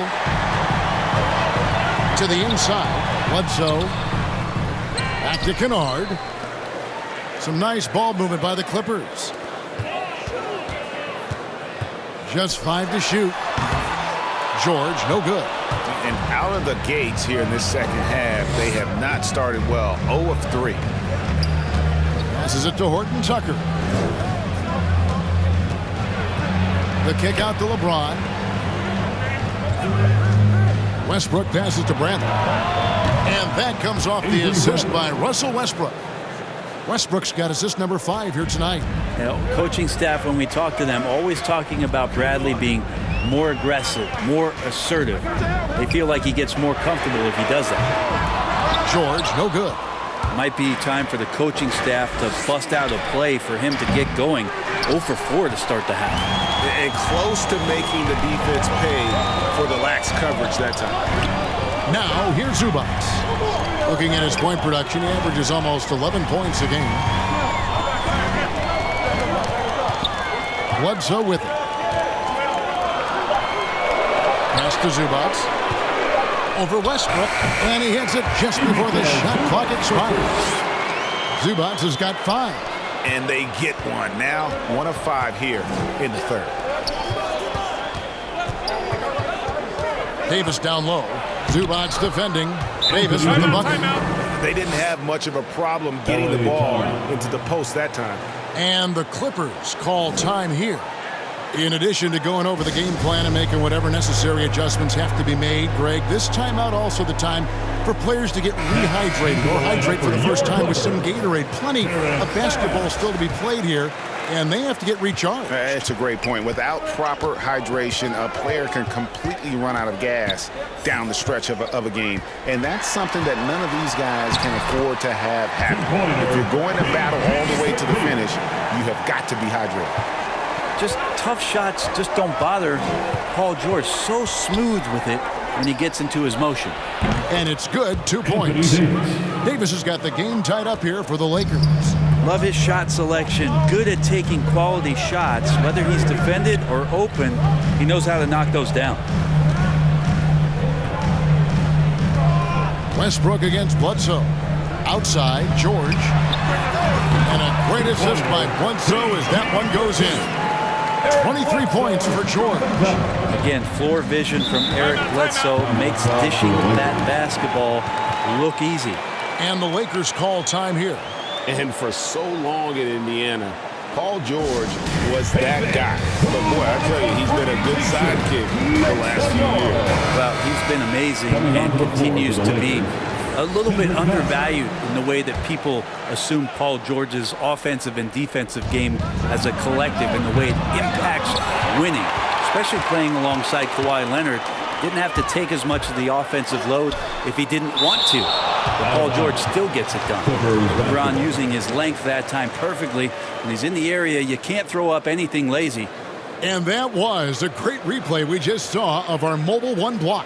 To the inside. Bledsoe. Back to Kennard. Some nice ball movement by the Clippers. Just 5 to shoot. George, no good. And out of the gates here in this second half, they have not started well. 0 of 3. Passes it to Horton Tucker. The kick out to LeBron. Westbrook passes to Bradley. And that comes off the assist by Russell Westbrook. Westbrook's got assist number 5 here tonight. You know, coaching staff, when we talk to them, always talking about Bradley being more aggressive, more assertive. They feel like he gets more comfortable if he does that. George, no good. Might be time for the coaching staff to bust out a play for him to get going. 0 for 4 to start the half. And close to making the defense pay for the lax coverage that time. Now, here's Zubac. Looking at his point production, he averages almost 11 points a game. Bledsoe with it. Pass to Zubac. Over Westbrook, and he hits it just before the shot clock expires. Zubac has got 5. And they get one. Now 1 of 5 here in the third. Davis down low. Zubac defending. Davis with the bucket. They didn't have much of a problem getting the ball into the post that time. And the Clippers call time here. In addition to going over the game plan and making whatever necessary adjustments have to be made, Greg, this timeout also the time for players to get rehydrated or hydrate for the first time with some Gatorade. Plenty of basketball still to be played here, and they have to get recharged. That's a great point. Without proper hydration, a player can completely run out of gas down the stretch of a game. And that's something that none of these guys can afford to have happen. If you're going to battle all the way to the finish, you have got to be hydrated. Just tough shots just don't bother Paul George. So smooth with it when he gets into his motion. And it's good, 2 points. Davis has got the game tied up here for the Lakers. Love his shot selection. Good at taking quality shots. Whether he's defended or open, he knows how to knock those down. Westbrook against Bledsoe. Outside, George. And a great assist by Bledsoe as that one goes in. 23 points for George. Again, floor vision from Eric Bledsoe makes dishing that basketball look easy. And the Lakers call time here. And for so long in Indiana, Paul George was that guy. But boy, I tell you, he's been a good sidekick the last few years. Well, he's been amazing and continues to be a little bit undervalued in the way that people assume Paul George's offensive and defensive game as a collective and the way it impacts winning, especially playing alongside Kawhi Leonard. Didn't have to take as much of the offensive load if he didn't want to. But Paul George still gets it done. LeBron using his length that time perfectly. When he's in the area, you can't throw up anything lazy. And that was a great replay we just saw of our Mobile One block.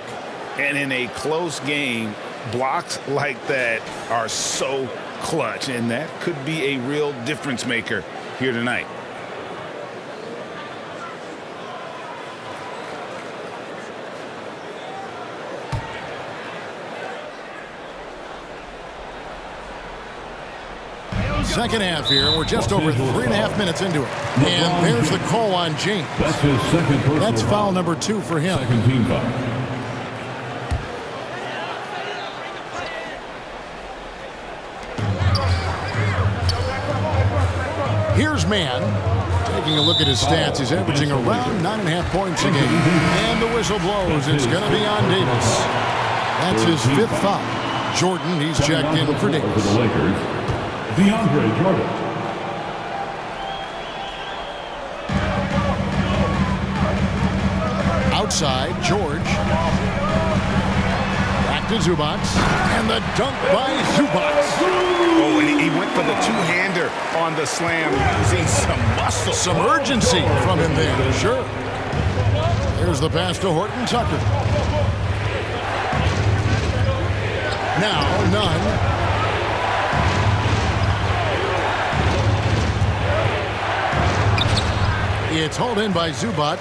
And in a close game, blocks like that are so clutch, and that could be a real difference maker here tonight. Second half here. We're just over 3.5 minutes into it. And there's the call on James. That's his second personal. That's foul number 2 for him. Second team foul. Here's Mann. Taking a look at his stats, he's averaging around 9.5 points a game. And the whistle blows. It's going to be on Davis. That's his 5th foul. Jordan, he's checked in for Davis. For the Lakers, DeAndre Jordan. Outside, George. Back to Zubac. And the dunk by Zubac. Oh, and he went for the two-hander on the slam, using some muscle. Some urgency from him there, sure. Here's the pass to Horton Tucker. Now, Nunn. It's hauled in by Zubac.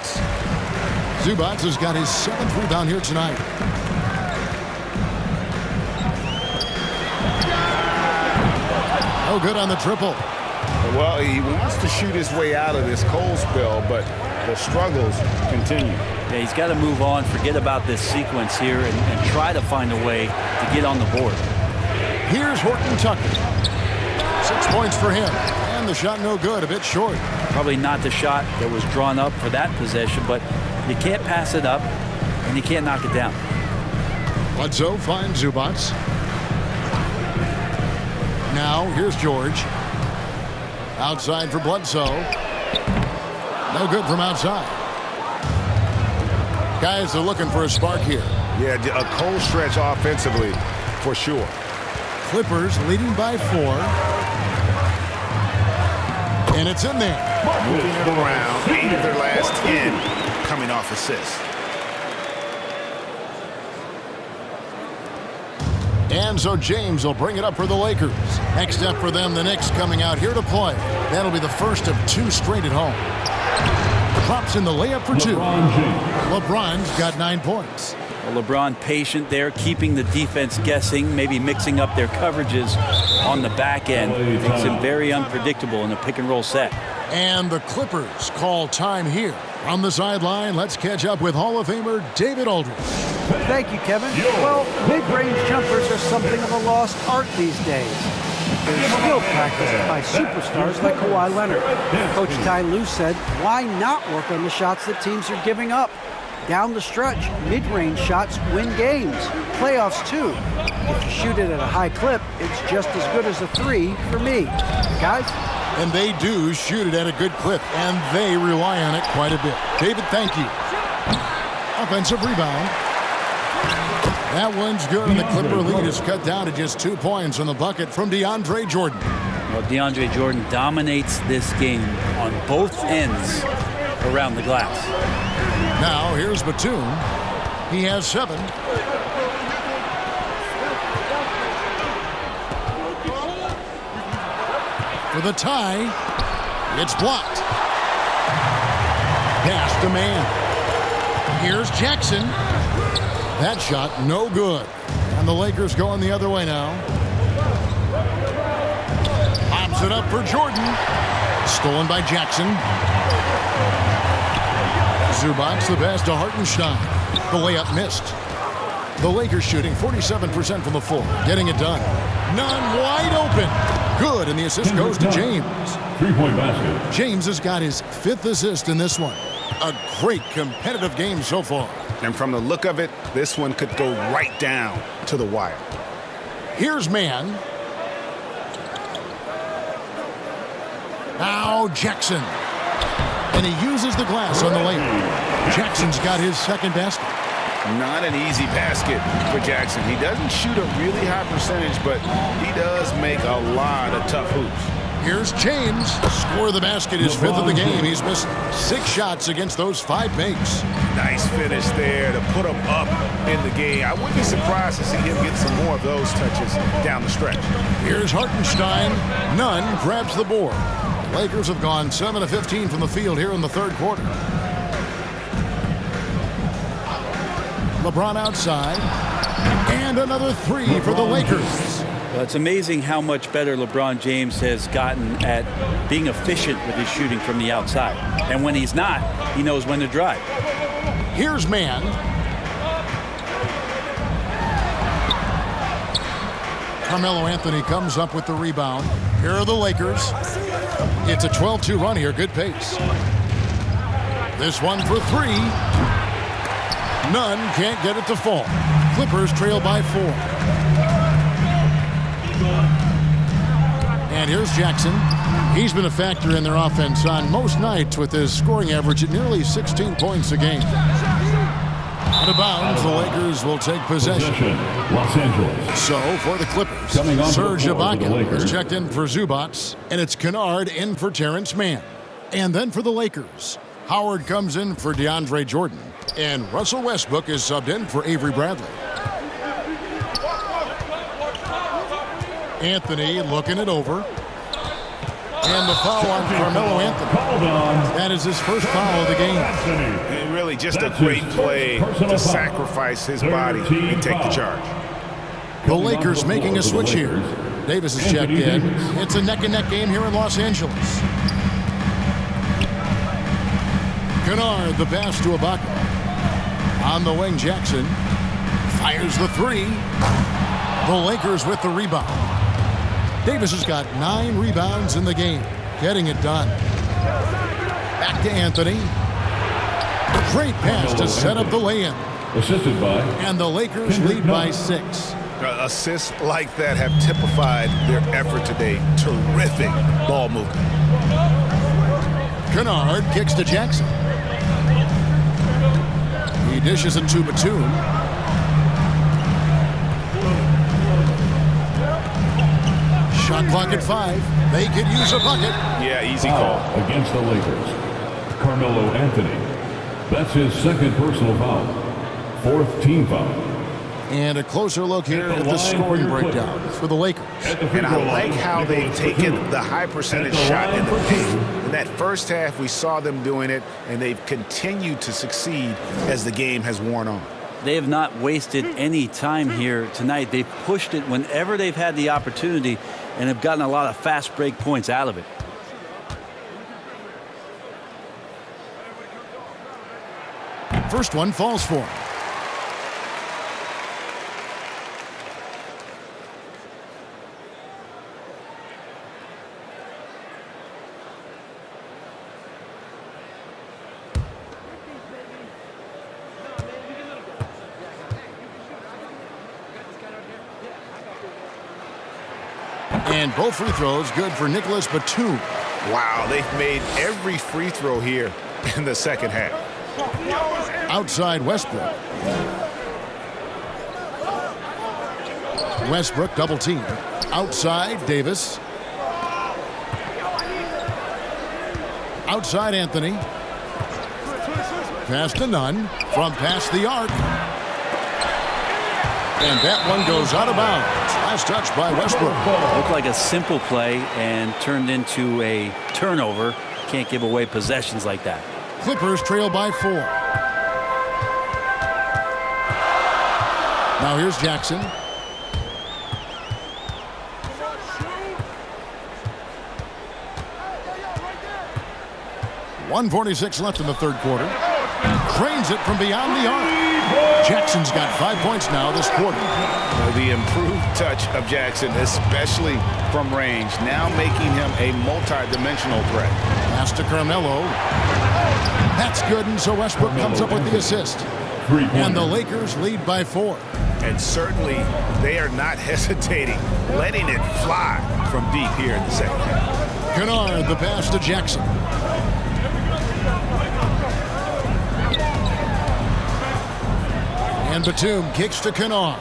Zubac has got his 7th rebound here tonight. No good on the triple. Well, he wants to shoot his way out of this cold spell, but the struggles continue. Yeah, he's got to move on, forget about this sequence here, and try to find a way to get on the board. Here's Horton Tucker. 6 points for him. And the shot no good, a bit short. Probably not the shot that was drawn up for that possession, but you can't pass it up, and you can't knock it down. Bledsoe finds Zubac. Now, here's George. Outside for Bledsoe. No good from outside. Guys are looking for a spark here. Yeah, a cold stretch offensively, for sure. Clippers leading by 4. And it's in there. Moving it around. 8 of their last 10 coming off assists. And so James will bring it up for the Lakers. Next up for them, the Knicks coming out here to play. That'll be the first of 2 straight at home. Drops in the layup for 2. LeBron's got 9 points. Well, LeBron patient there, keeping the defense guessing, maybe mixing up their coverages on the back end. Makes him very unpredictable in a pick-and-roll set. And the Clippers call time here. On the sideline, let's catch up with Hall of Famer David Aldridge. Thank you, Kevin. Well, mid-range jumpers are something of a lost art these days. They're still practiced by superstars like Kawhi Leonard. Coach Ty Lue said, why not work on the shots that teams are giving up? Down the stretch, mid-range shots win games. Playoffs, too. If you shoot it at a high clip, it's just as good as a 3 for me. Guys? And they do shoot it at a good clip, and they rely on it quite a bit. David, thank you. Offensive rebound. That one's good, and the Clipper lead is cut down to just 2 points on the bucket from DeAndre Jordan. Well, DeAndre Jordan dominates this game on both ends around the glass. Now, here's Batum. He has 7. For the tie, it's blocked. Pass to man. Here's Jackson. That shot, no good. And the Lakers going the other way now. Pops it up for Jordan. Stolen by Jackson. Zubac the pass to Hartenstein. The layup missed. The Lakers shooting 47% from the floor. Getting it done. Nunn wide open. Good, and the assist goes to James. 3-point basket. James has got his 5th assist in this one. A great competitive game so far. And from the look of it, this one could go right down to the wire. Here's man. Now Jackson. And he uses the glass on the layup. Jackson's got his 2nd basket. Not an easy basket for Jackson. He doesn't shoot a really high percentage, but he does make a lot of tough hoops. Here's James. Score the basket, his 5th of the game. He's missed 6 shots against those 5 makes. Nice finish there to put him up in the game. I wouldn't be surprised to see him get some more of those touches down the stretch. Here's Hartenstein. Nunn grabs the board. Lakers have gone 7 of 15 from the field here in the 3rd quarter. LeBron outside. And another 3 for the Lakers. Well, it's amazing how much better LeBron James has gotten at being efficient with his shooting from the outside. And when he's not, he knows when to drive. Here's man. Carmelo Anthony comes up with the rebound. Here are the Lakers. It's a 12-2 run here. Good pace. This one for 3. Nunn can't get it to fall. Clippers trail by 4. And here's Jackson. He's been a factor in their offense on most nights with his scoring average at nearly 16 points a game. Out of bounds, the Lakers will take possession. Los Angeles. So for the Clippers, Serge Ibaka has checked in for Zubats, and it's Kennard in for Terrence Mann. And then for the Lakers, Howard comes in for DeAndre Jordan, and Russell Westbrook is subbed in for Avery Bradley. Anthony looking it over. And the foul on Carmelo Anthony. That is his first foul of the game. And really just a great play to sacrifice his body and take the charge. The Lakers making a switch here. Davis is checked in. It's a neck-and-neck game here in Los Angeles. Kennard, the pass to Ibaka. On the wing, Jackson fires the three. The Lakers with the rebound. Davis has got 9 rebounds in the game, getting it done. Back to Anthony. Great pass to set up the lay-in. Assisted by. And the Lakers lead by 6. Assists like that have typified their effort today. Terrific ball movement. Kennard kicks to Jackson. He dishes it to Batum. Shot clock at 5. They could use a bucket. Yeah, easy call. Against the Lakers, Carmelo Anthony. That's his second personal foul. 4th team foul. And a closer look here at the scoring breakdown for the Lakers. And I like how they've taken the high percentage shot in the paint. In that first half, we saw them doing it, and they've continued to succeed as the game has worn on. They have not wasted any time here tonight. They've pushed it whenever they've had the opportunity and have gotten a lot of fast break points out of it. First one falls for him. And both free throws good for Nicholas Batum. Wow, they've made every free throw here in the second half. Outside Westbrook. Westbrook double team. Outside Davis. Outside Anthony. Pass to Nunn from past the arc. And that one goes out of bounds. Last touch by Westbrook. Looked like a simple play and turned into a turnover. Can't give away possessions like that. Clippers trail by 4. Now here's Jackson. .146 left in the third quarter. Drains it from beyond the arc. Jackson's got 5 points now this quarter. The improved touch of Jackson, especially from range, now making him a multi-dimensional threat. Pass to Carmelo. That's good, and so Westbrook comes up with the assist. And the Lakers lead by 4. And certainly they are not hesitating, letting it fly from deep here in the second half. Kennard, the pass to Jackson. And Batum kicks to Kennard.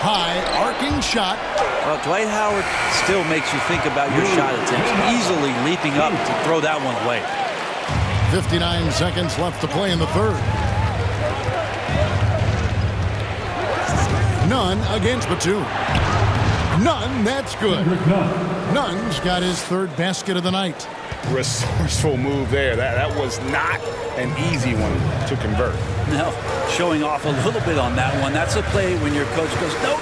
High arcing shot. Well, Dwight Howard still makes you think about your shot attempts, easily leaping up to throw that one away. 59 seconds left to play in the third. Nunn against Batum. Nunn, that's good. Nunn's got his third basket of the night. Resourceful move there. That was not an easy one to convert. No, showing off a little bit on that one. That's a play when your coach goes, no.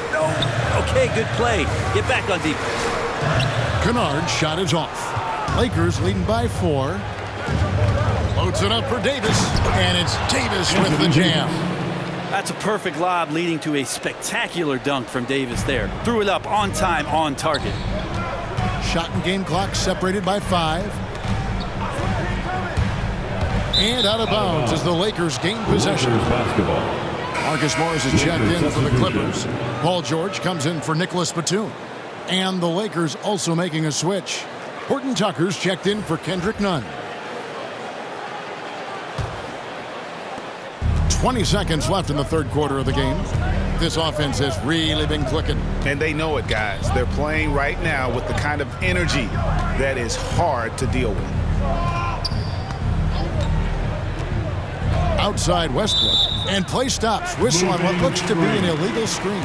Okay, good play. Get back on defense. Kennard's shot is off. Lakers leading by 4. Loads it up for Davis, and it's Davis with the jam. That's a perfect lob leading to a spectacular dunk from Davis there. Threw it up on time, on target. Shot and game clock separated by 5. And out of bounds as the Lakers gain possession. Marcus Morris is checked in for the Clippers. Paul George comes in for Nicholas Batum. And the Lakers also making a switch. Horton Tucker's checked in for Kendrick Nunn. 20 seconds left in the third quarter of the game. This offense has really been clicking. And they know it, guys. They're playing right now with the kind of energy that is hard to deal with. Outside Westbrook. And play stops. Whistle on what looks to be an illegal screen.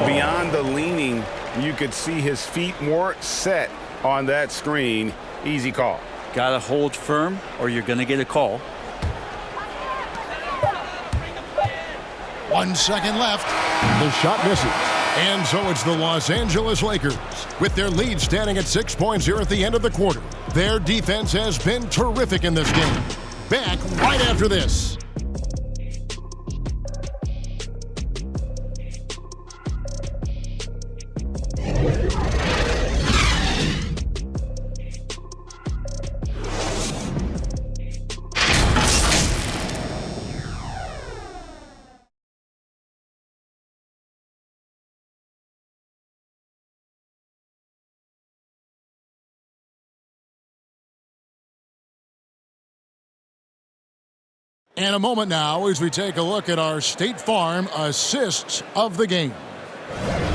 Beyond the leaning, you could see his feet more set on that screen. Easy call. Got to hold firm or you're going to get a call. 1 second left. The shot misses. And so it's the Los Angeles Lakers. With their lead standing at 6 points here at the end of the quarter. Their defense has been terrific in this game. Back right after this. And a moment now as we take a look at our State Farm assists of the game.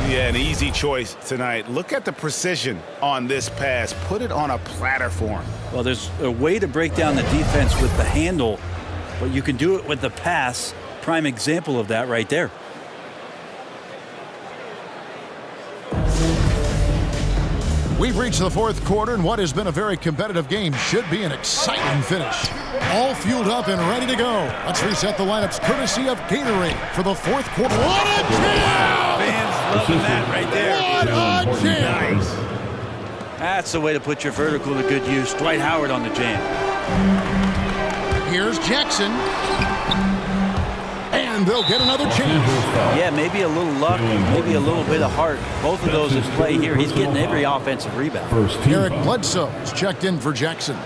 Yeah, an easy choice tonight. Look at the precision on this pass. Put it on a platter for him. Well, there's a way to break down the defense with the handle, but you can do it with the pass. Prime example of that right there. We've reached the fourth quarter, and what has been a very competitive game should be an exciting finish. All fueled up and ready to go. Let's reset the lineups courtesy of Gatorade for the fourth quarter. What a jam! Fans loving that right there. What a jam! Nice. That's the way to put your vertical to good use. Dwight Howard on the jam. Here's Jackson. And they'll get another chance. Yeah, maybe a little luck, maybe a little bit of heart. Both of those at play here. He's getting every offensive rebound. Eric Bledsoe is checked in for Jackson.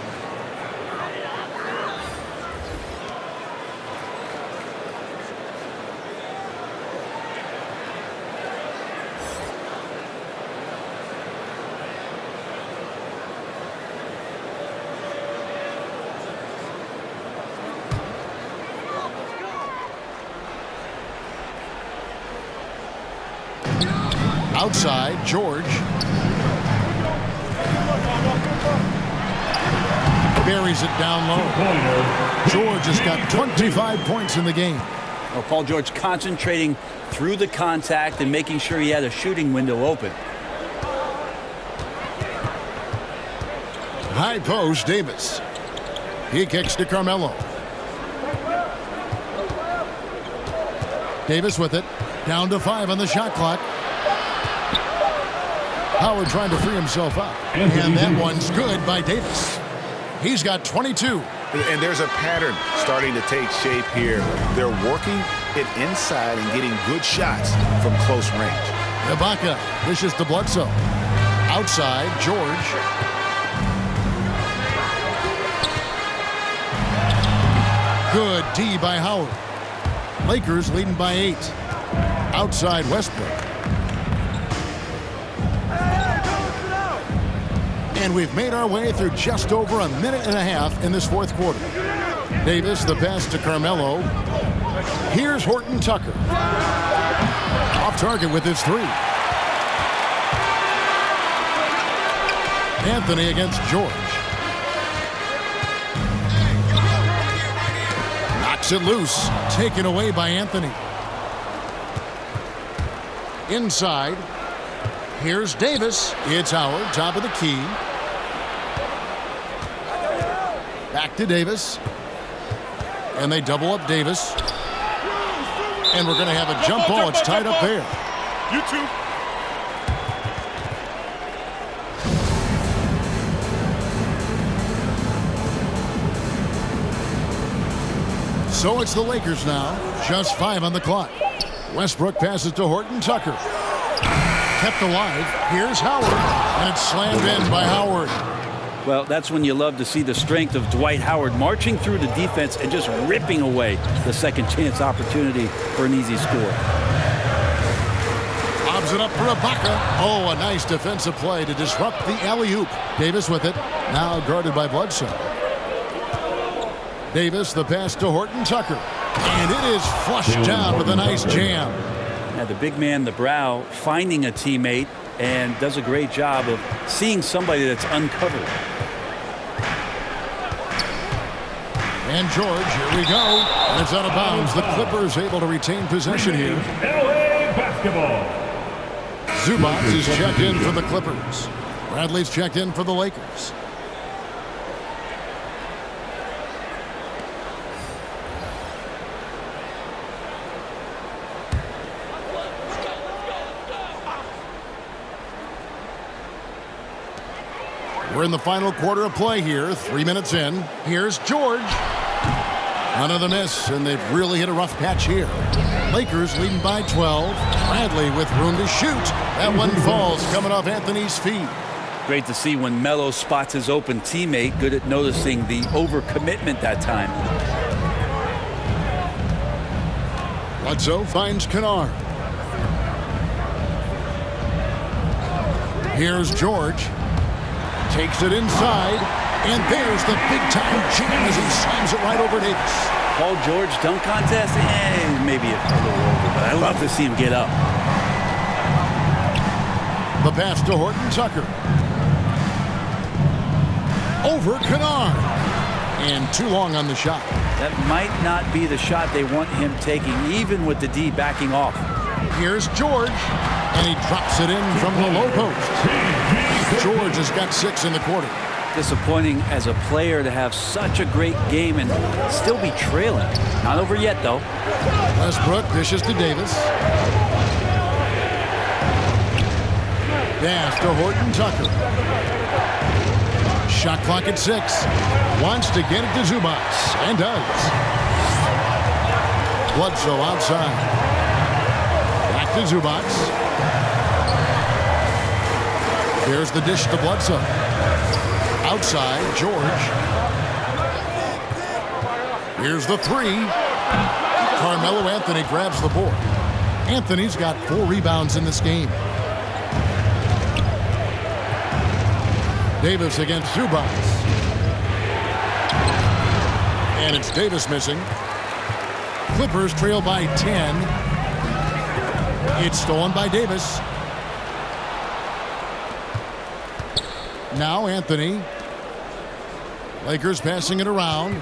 Outside, George. Buries it down low. George has got 25 points in the game. Well, Paul George concentrating through the contact and making sure he had a shooting window open. High post, Davis. He kicks to Carmelo. Davis with it. Down to 5 on the shot clock. Howard trying to free himself up. And that one's good by Davis. He's got 22. And there's a pattern starting to take shape here. They're working it inside and getting good shots from close range. Ibaka dishes to Bledsoe. Outside, George. Good D by Howard. Lakers leading by 8. Outside Westbrook. And we've made our way through just over a minute and a half in this fourth quarter. Davis, the pass to Carmelo. Here's Horton Tucker. Off target with his 3. Anthony against George. Knocks it loose. Taken away by Anthony. Inside. Here's Davis. It's Howard, top of the key. Back to Davis. And they double up Davis. And we're going to have a jump ball. It's tied up there. You two. So it's the Lakers now. Just 5 on the clock. Westbrook passes to Horton Tucker. Kept alive. Here's Howard. And it's slammed in by Howard. Well, that's when you love to see the strength of Dwight Howard marching through the defense and just ripping away the second chance opportunity for an easy score. Lobs it up for Ibaka. Oh, a nice defensive play to disrupt the alley-oop. Davis with it. Now guarded by Bledsoe. Davis, the pass to Horton Tucker. And it is flushed down with a nice jam. Now the big man, the brow, finding a teammate and does a great job of seeing somebody that's uncovered. And George, here we go. And it's out of bounds. The Clippers able to retain possession here. LA basketball. Zubac is checked in for the Clippers. Bradley's checked in for the Lakers. We're in the final quarter of play here. 3 minutes in. Here's George. Another miss, and they've really hit a rough patch here. Lakers leading by 12. Bradley with room to shoot. That one falls coming off Anthony's feet. Great to see when Melo spots his open teammate. Good at noticing the overcommitment that time. Bledsoe finds Kennard. Here's George. Takes it inside, and there's the big-time jam as he slams it right over Davis. Paul George dunk contest? Maybe a little over, but I love to see him get up. The pass to Horton Tucker. Over Kennard. And too long on the shot. That might not be the shot they want him taking, even with the D backing off. Here's George, and he drops it in from the low post. George has got 6 in the quarter. Disappointing as a player to have such a great game and still be trailing. Not over yet, though. Westbrook dishes to Davis. Pass to Horton Tucker. Shot clock at 6. Wants to get it to Zubac, and does. Bledsoe outside. Back to Zubac. There's the dish to Bledsoe. Outside, George. Here's the 3. Carmelo Anthony grabs the board. Anthony's got 4 rebounds in this game. Davis against Zubac. And it's Davis missing. Clippers trail by 10. It's stolen by Davis. Now Anthony. Lakers passing it around.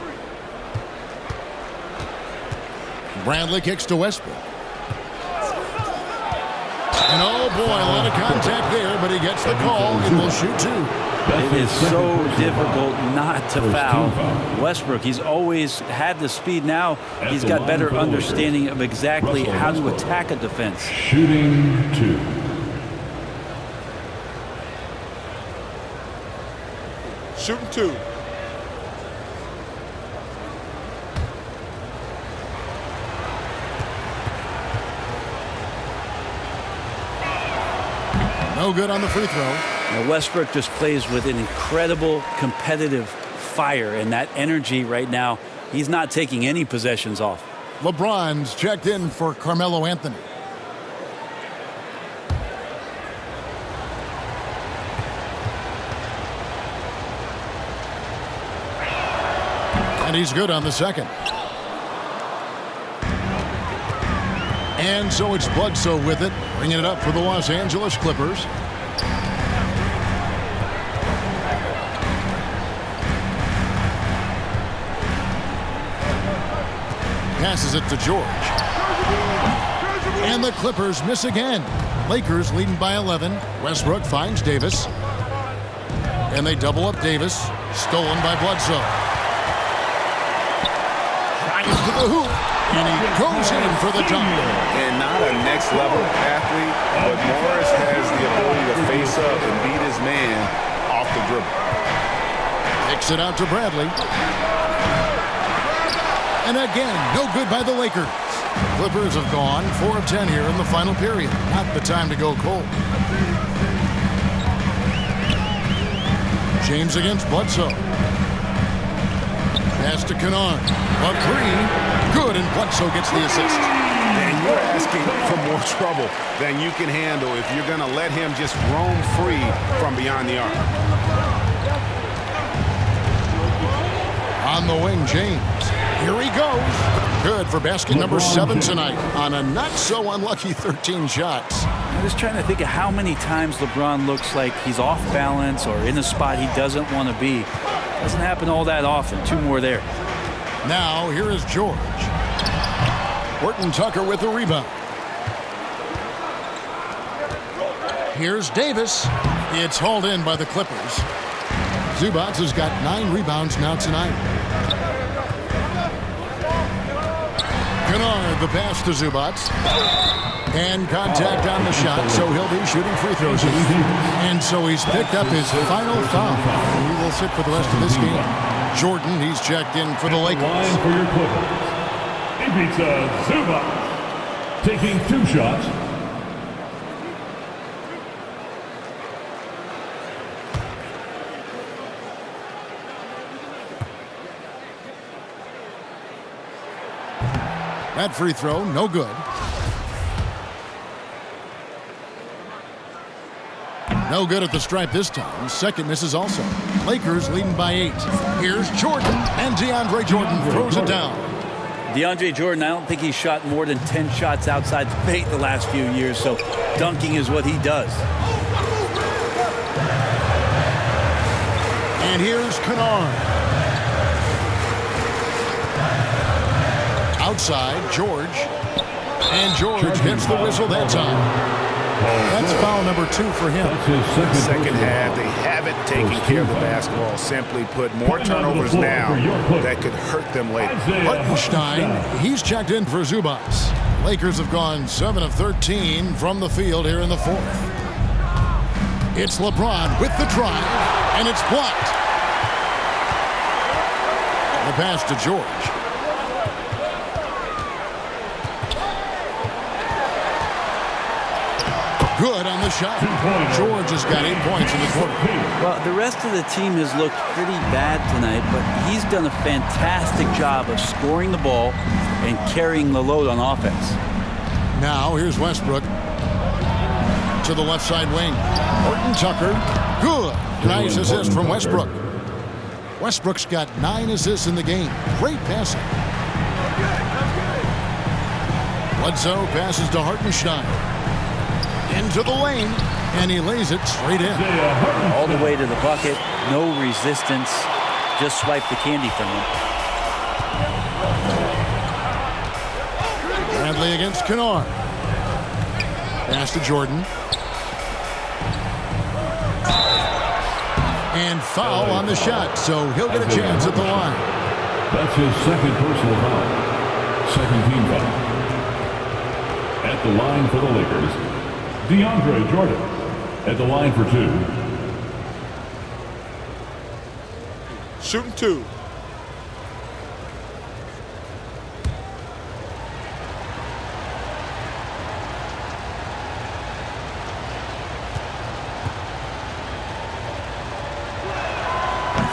Bradley kicks to Westbrook. And oh boy, a lot of contact there, but he gets the call and will shoot 2. It is so difficult not to foul Westbrook. He's always had the speed. Now he's got better understanding of exactly how to attack a defense. Shooting 2. Shooting 2. No good on the free throw. Now Westbrook just plays with an incredible competitive fire, and that energy right now, he's not taking any possessions off. LeBron's checked in for Carmelo Anthony. And he's good on the second. And so it's Bledsoe with it, bringing it up for the Los Angeles Clippers. Passes it to George. And the Clippers miss again. Lakers leading by 11. Westbrook finds Davis. And they double up Davis. Stolen by Bledsoe. Drives to the hoop. And he goes in for the dunk. And not a next-level athlete, but Morris has the ability to face up and beat his man off the dribble. Kicks it out to Bradley. And again, no good by the Lakers. Clippers have gone 4 of 10 here in the final period. Not the time to go cold. James against Bledsoe. Pass to Kennard. A three. Good, and Bledsoe gets the assist. And you're asking for more trouble than you can handle if you're going to let him just roam free from beyond the arc. On the wing, James. Here he goes. Good for basket number 7 tonight on a not-so-unlucky 13 shots. I'm just trying to think of how many times LeBron looks like he's off balance or in a spot he doesn't want to be. Doesn't happen all that often. 2 more there. Now, here is George. Horton Tucker with the rebound. Here's Davis. It's hauled in by the Clippers. Zubac has got 9 rebounds now tonight. Kennard, the pass to Zubac. And contact on the shot, so he'll be shooting free throws. And so he's picked up his final foul. He will sit for the rest of this game. Jordan, he's checked in for the Lakers. Line for your Clippers. Ivica Zubac taking 2 shots. That free throw, no good. No good at the stripe this time. Second misses also. Lakers leading by 8. Here's Jordan, and DeAndre Jordan throws it down. DeAndre Jordan, I don't think he's shot more than 10 shots outside the paint the last few years, so dunking is what he does. And here's Kennard. Outside, George. And George hits the whistle that time. That's foul number 2 for him. Second half, they haven't taken care of the basketball. Simply put, more turnovers now that could hurt them later. Hartenstein, he's checked in for Zubac. Lakers have gone 7 of 13 from the field here in the 4th. It's LeBron with the drive, and it's blocked. The pass to George. Good on the shot. George has got 8 points in the quarter. Well, the rest of the team has looked pretty bad tonight, but he's done a fantastic job of scoring the ball and carrying the load on offense. Now, here's Westbrook to the left side wing. Horton Tucker. Good. Nice assist from Westbrook. Westbrook's got 9 assists in the game. Great passing. Bledsoe passes to Hartenstein. Into the lane, and he lays it straight in. All the way to the bucket, no resistance, just swipe the candy from him. Bradley against Kennard. Pass to Jordan. And foul on the shot, so he'll get a chance at the line. That's his second personal foul. Second team foul. At the line for the Lakers, DeAndre Jordan at the line for 2. Shooting 2.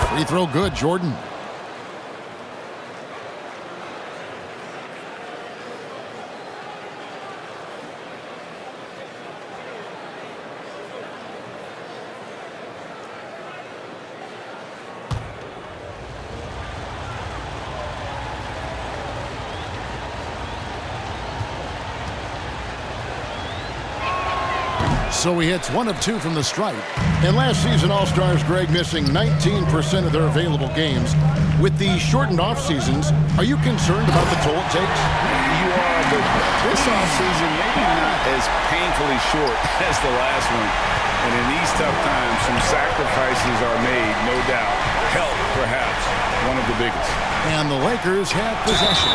Free throw good, Jordan. So he hits 1 of 2 from the stripe. And last season, All-Stars Greg missing 19% of their available games. With the shortened off seasons, are you concerned about the toll it takes? You are, but this offseason maybe not as painfully short as the last one. And in these tough times, some sacrifices are made, no doubt. Help, perhaps, one of the biggest. And the Lakers have possession.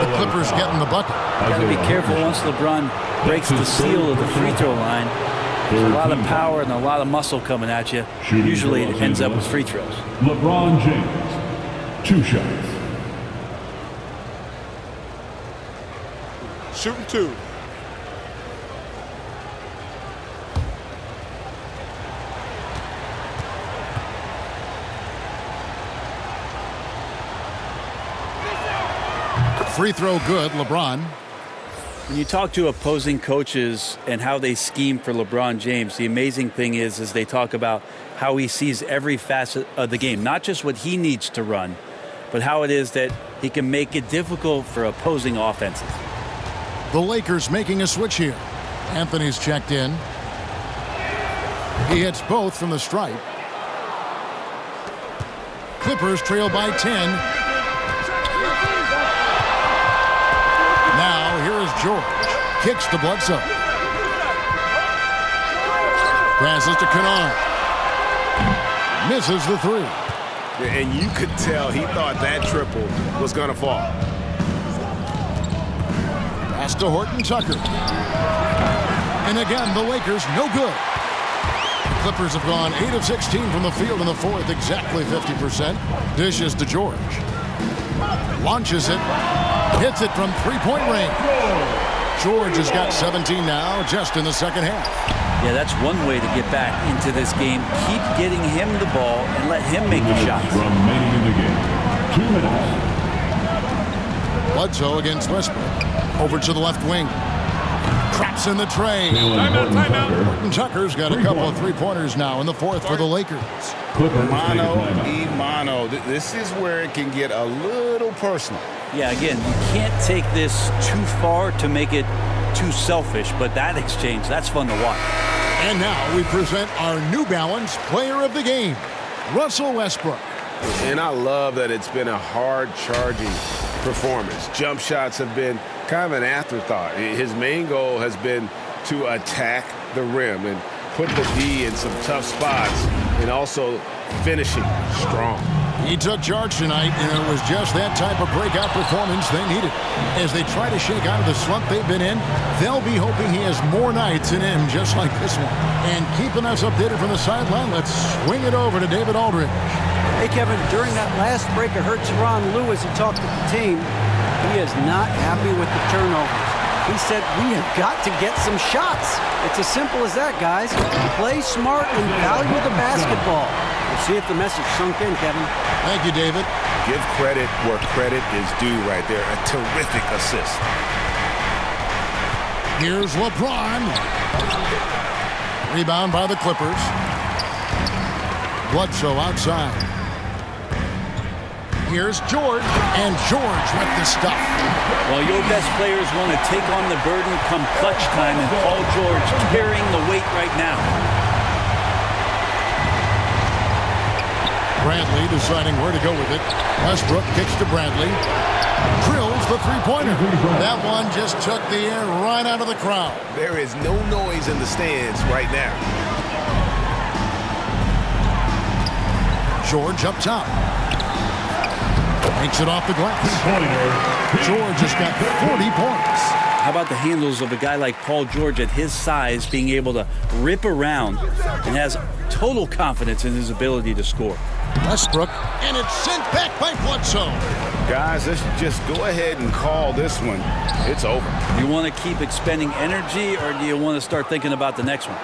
The Clippers getting the bucket. Got to be careful once LeBron breaks the seal of the free throw line. There's a lot of power and a lot of muscle coming at you. Usually it ends up with free throws. LeBron James, 2 shots. Shooting 2. Free throw good, LeBron. When you talk to opposing coaches and how they scheme for LeBron James, the amazing thing is they talk about how he sees every facet of the game, not just what he needs to run, but how it is that he can make it difficult for opposing offenses. The Lakers making a switch here. Anthony's checked in. He hits both from the stripe. Clippers trail by 10. Now, here is George. Kicks to Bledsoe. Passes to Kennard. Misses the three. And you could tell he thought that triple was going to fall. Pass to Horton Tucker. And again, the Lakers no good. The Clippers have gone 8 of 16 from the field in the fourth, exactly 50%. Dishes to George. Launches it. Hits it from three-point range. George has got 17 now, just in the second half. Yeah, that's one way to get back into this game. Keep getting him the ball and let him make the shots. Remaining in the game. 2 minutes. Bledsoe against Westbrook. Over to the left wing. Traps in the tray. Timeout. Horton Tucker's got a couple of three-pointers now in the fourth for the Lakers. Mano. This is where it can get a little personal. Yeah, again, you can't take this too far to make it too selfish, but that exchange, that's fun to watch. And now we present our New Balance Player of the Game, Russell Westbrook. And I love that it's been a hard-charging performance. Jump shots have been kind of an afterthought. His main goal has been to attack the rim and put the D in some tough spots and also finishing strong. He took charge tonight, and it was just that type of breakout performance they needed. As they try to shake out of the slump they've been in, they'll be hoping he has more nights in him just like this one. And keeping us updated from the sideline, let's swing it over to David Aldridge. Hey, Kevin, during that last break, I heard Tyronn Lue as he talked to the team. He is not happy with the turnovers. He said, we have got to get some shots. It's as simple as that, guys. Play smart and value the basketball. We'll see if the message sunk in, Kevin. Thank you, David. Give credit where credit is due right there. A terrific assist. Here's LeBron. Rebound by the Clippers. Bledsoe outside. Here's George, and George with the stuff. Well, your best players want to take on the burden come clutch time, and Paul George carrying the weight right now. Bradley deciding where to go with it. Westbrook kicks to Bradley. Drills the three-pointer. That one just took the air right out of the crowd. There is no noise in the stands right now. George up top. Makes it off the glass. George has got 40 points. How about the handles of a guy like Paul George at his size being able to rip around and has total confidence in his ability to score. Westbrook, and it's sent back by Bledsoe. Guys, let's just go ahead and call this one. It's over. Do you want to keep expending energy, or do you want to start thinking about the next one?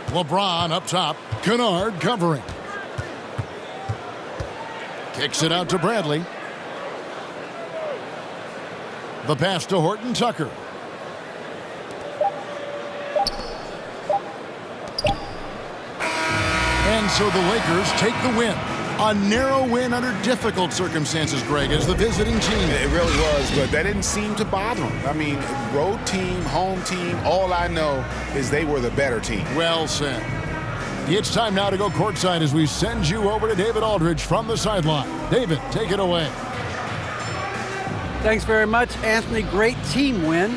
LeBron up top. Kennard covering. Kicks it out to Bradley. The pass to Horton Tucker. And so the Lakers take the win. A narrow win under difficult circumstances, Greg, as the visiting team. It really was, but that didn't seem to bother them. I mean, road team, home team, all I know is they were the better team. Well said. It's time now to go courtside as we send you over to David Aldridge from the sideline. David, take it away. Thanks very much, Anthony. Great team win.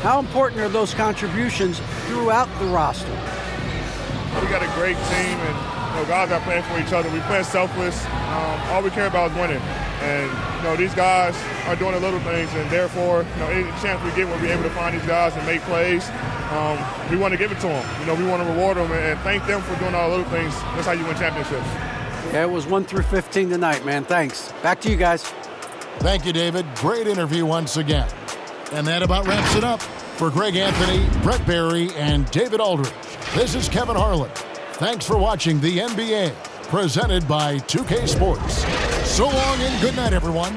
How important are those contributions throughout the roster? We got a great team, and guys are playing for each other. We play selfless. All we care about is winning. And these guys are doing the little things, and therefore, any chance we get, we'll be able to find these guys and make plays. We want to give it to them. We want to reward them and thank them for doing all the little things. That's how you win championships. Yeah, it was 1 through 15 tonight, man. Thanks. Back to you guys. Thank you, David. Great interview once again. And that about wraps it up. For Greg Anthony, Brett Barry, and David Aldridge, this is Kevin Harlan. Thanks for watching the NBA presented by 2K Sports. So long and good night, everyone.